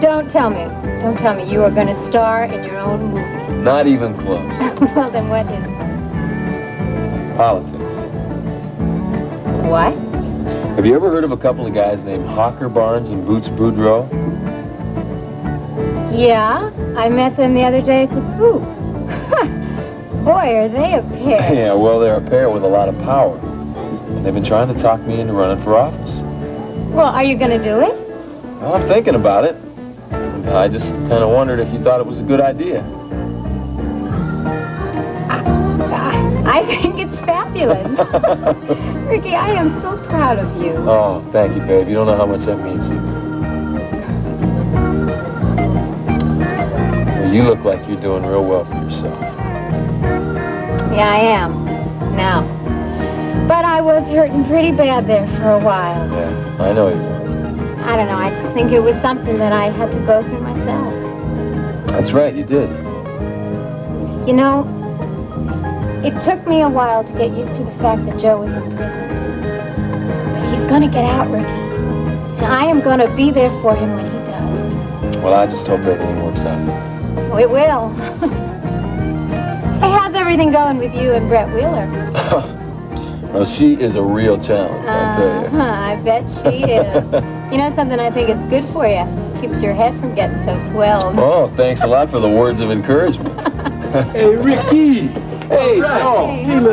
Don't tell me. Don't tell me you are going to star in your own movie. Not even close. Well, then what is it? Politics. What? Have you ever heard of a couple of guys named Hawker Barnes and Boots Boudreaux? Yeah, I met them the other day at the booth. Boy, are they a pair. Yeah, well, they're a pair with a lot of power. And they've been trying to talk me into running for office. Well, are you going to do it? Well, I'm thinking about it. And I just kind of wondered if you thought it was a good idea. I think it's fabulous. Ricky, I am so proud of you. Oh, thank you, babe. You don't know how much that means to me. Well, you look like you're doing real well for yourself. Yeah, I am. Now. But I was hurting pretty bad there for a while. Yeah, I know you are. I don't know, I just think it was something that I had to go through myself. That's right, you did. You know, it took me a while to get used to the fact that Joe was in prison. But he's going to get out, Ricky. And I am going to be there for him when he does. Well, I just hope everything works out. Oh, it will. Hey, how's everything going with you and Brett Wheeler? Well, she is a real challenge, I'll tell you. I bet she is. You know something, I think it's good for you. Keeps your head from getting so swelled. Oh, thanks a lot for the words of encouragement. Hey, Ricky. Hey, Joe. Hey, how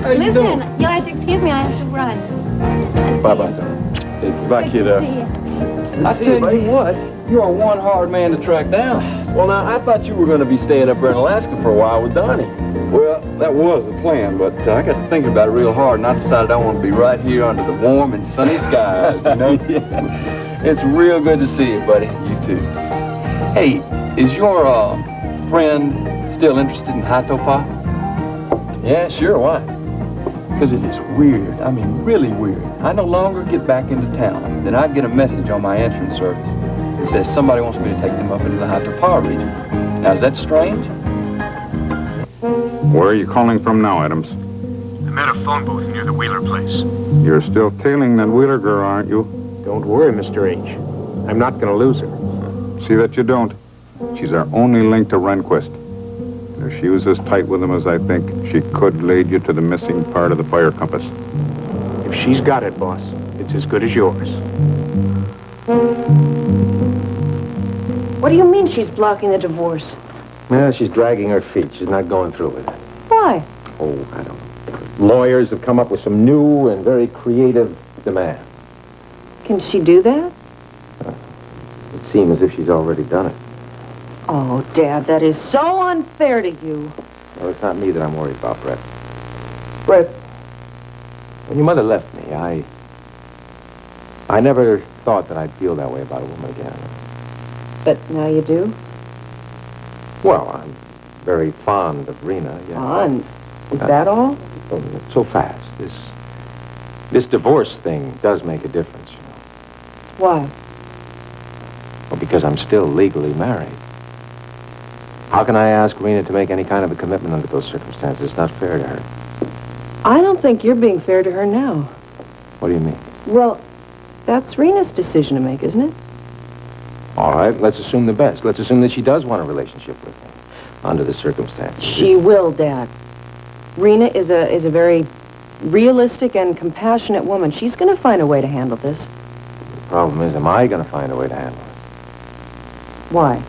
are you? Listen, you'll have to excuse me, I have to run. Bye-bye, Tom. Bye, kiddo. I tell you what, you're a one hard man to track down. Well, now, I thought you were going to be staying up there in Alaska for a while with Donnie. Well, that was the plan, but I got to thinking about it real hard, and I decided I want to be right here under the warm and sunny skies, you know? Yeah. It's real good to see you, buddy. You too. Hey, is your friend still interested in Hiatopa? Yeah, sure, why? Because it is weird. I mean, really weird. I no longer get back into town. Then I get a message on my entrance service. It says somebody wants me to take them up into the Hiatopa region. Now, is that strange? Where are you calling from now, Adams? I'm at a phone booth near the Wheeler place. You're still tailing that Wheeler girl, aren't you? Don't worry, Mr. H. I'm not going to lose her. See that you don't. She's our only link to Rehnquist. If she was as tight with him as I think, she could lead you to the missing part of the fire compass. If she's got it, boss, it's as good as yours. What do you mean she's blocking the divorce? Yeah, she's dragging her feet. She's not going through with it. Why? Oh, I don't know. Lawyers have come up with some new and very creative demands. Can she do that? It seems as if she's already done it. Oh, Dad, that is so unfair to you. No, it's not me that I'm worried about, Brett. Brett, when your mother left me, I never thought that I'd feel that way about a woman again. But now you do? Well, I'm very fond of Rena, yeah. Fond? Is that all? So fast. This divorce thing does make a difference, you know. Why? Well, because I'm still legally married. How can I ask Rena to make any kind of a commitment under those circumstances? It's not fair to her. I don't think you're being fair to her now. What do you mean? Well, that's Rena's decision to make, isn't it? All right, let's assume the best. Let's assume that she does want a relationship with me under the circumstances. She will, Dad. Rena is a very realistic and compassionate woman. She's going to find a way to handle this. The problem is, am I going to find a way to handle it? Why?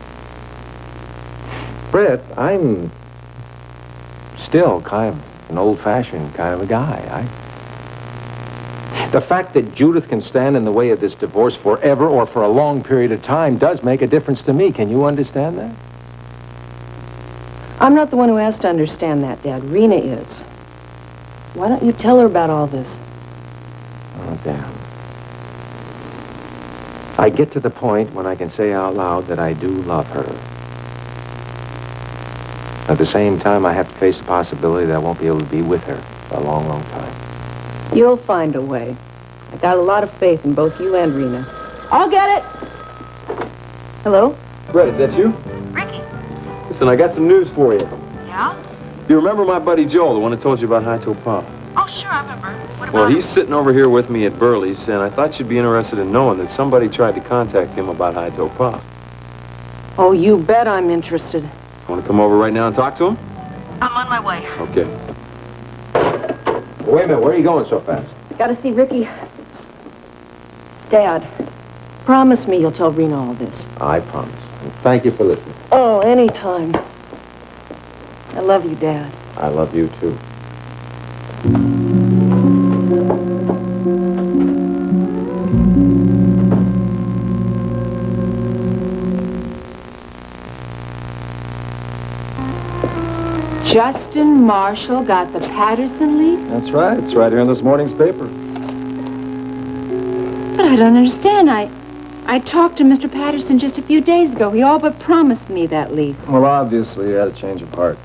Brett, I'm still kind of an old-fashioned kind of a guy. The fact that Judith can stand in the way of this divorce forever or for a long period of time does make a difference to me. Can you understand that? I'm not the one who has to understand that, Dad. Rena is. Why don't you tell her about all this? Oh, damn. I get to the point when I can say out loud that I do love her. At the same time, I have to face the possibility that I won't be able to be with her for a long, long time. You'll find a way. I got a lot of faith in both you and Rena. I'll get it. Hello? Brett, is that you? Ricky. Listen, I got some news for you. Yeah? You remember my buddy Joel, the one that told you about Hiatopa? Oh, sure, I remember. What about Well, he's sitting over here with me at Burley's, and I thought you'd be interested in knowing that somebody tried to contact him about Hiatopa. Oh, you bet I'm interested. Want to come over right now and talk to him? I'm on my way. Okay. Wait a minute, where are you going so fast? Gotta see Ricky. Dad, promise me you'll tell Rena all this. I promise. And thank you for listening. Oh, anytime. I love you, Dad. I love you, too. Justin Marshall got the Patterson lease? That's right. It's right here in this morning's paper. But I don't understand. I talked to Mr. Patterson just a few days ago. He all but promised me that lease. Well, obviously, you had a change of heart.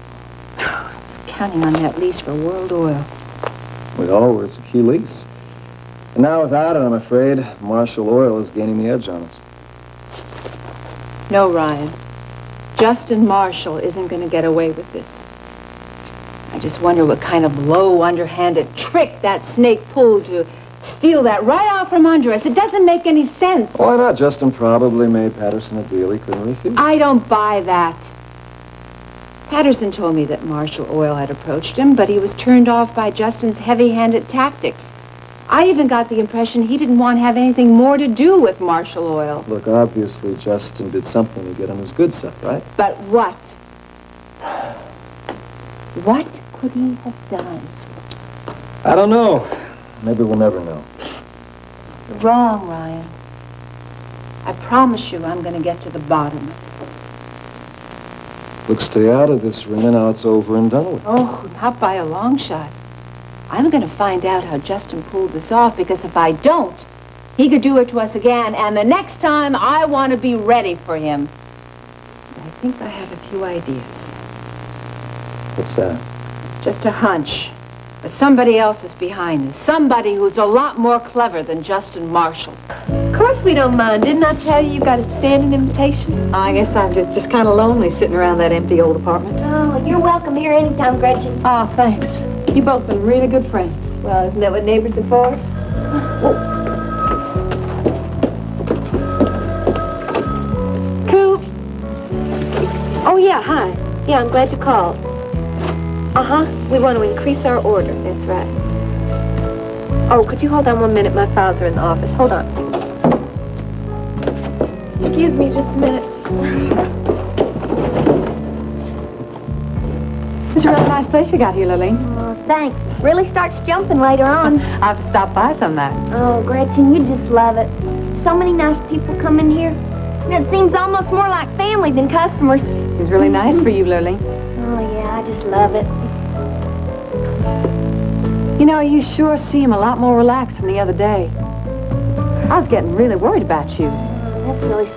I was counting on that lease for World Oil. We all were. It's a key lease. And now without it, I'm afraid, Marshall Oil is gaining the edge on us. No, Ryan. Justin Marshall isn't going to get away with this. I just wonder what kind of low, underhanded trick that snake pulled to steal that right out from under us. It doesn't make any sense. Why not? Justin probably made Patterson a deal he couldn't refuse. I don't buy that. Patterson told me that Marshall Oil had approached him, but he was turned off by Justin's heavy-handed tactics. I even got the impression he didn't want to have anything more to do with Marshall Oil. Look, obviously, Justin did something to get on his good side, right? But what? What could he have done? I don't know. Maybe we'll never know. You're wrong, Ryan. I promise you I'm going to get to the bottom of this. Look, stay out of this, Rena. Now it's over and done with. Oh, not by a long shot. I'm going to find out how Justin pulled this off, because if I don't, he could do it to us again, and the next time I want to be ready for him. I think I have a few ideas. What's that? Just a hunch. But somebody else is behind this. Somebody who's a lot more clever than Justin Marshall. Of course we don't mind. Didn't I tell you got a standing invitation? I guess I'm just kind of lonely sitting around that empty old apartment. Oh, you're welcome here anytime, Gretchen. Oh, thanks. You've both been really good friends. Well, isn't that what neighbors are for? Coop. Oh, yeah, hi. Yeah, I'm glad you called. Uh-huh. We want to increase our order. That's right. Oh, could you hold on 1 minute? My files are in the office. Hold on. Excuse me just a minute. It's a really nice place you got here, Lillian. Oh, thanks. Really starts jumping later on. I'll have to stop by some night. Oh, Gretchen, you just love it. So many nice people come in here. And it seems almost more like family than customers. Seems really nice for you, Lillian. Oh, yeah, I just love it. You know, you sure seem a lot more relaxed than the other day. I was getting really worried about you. That's really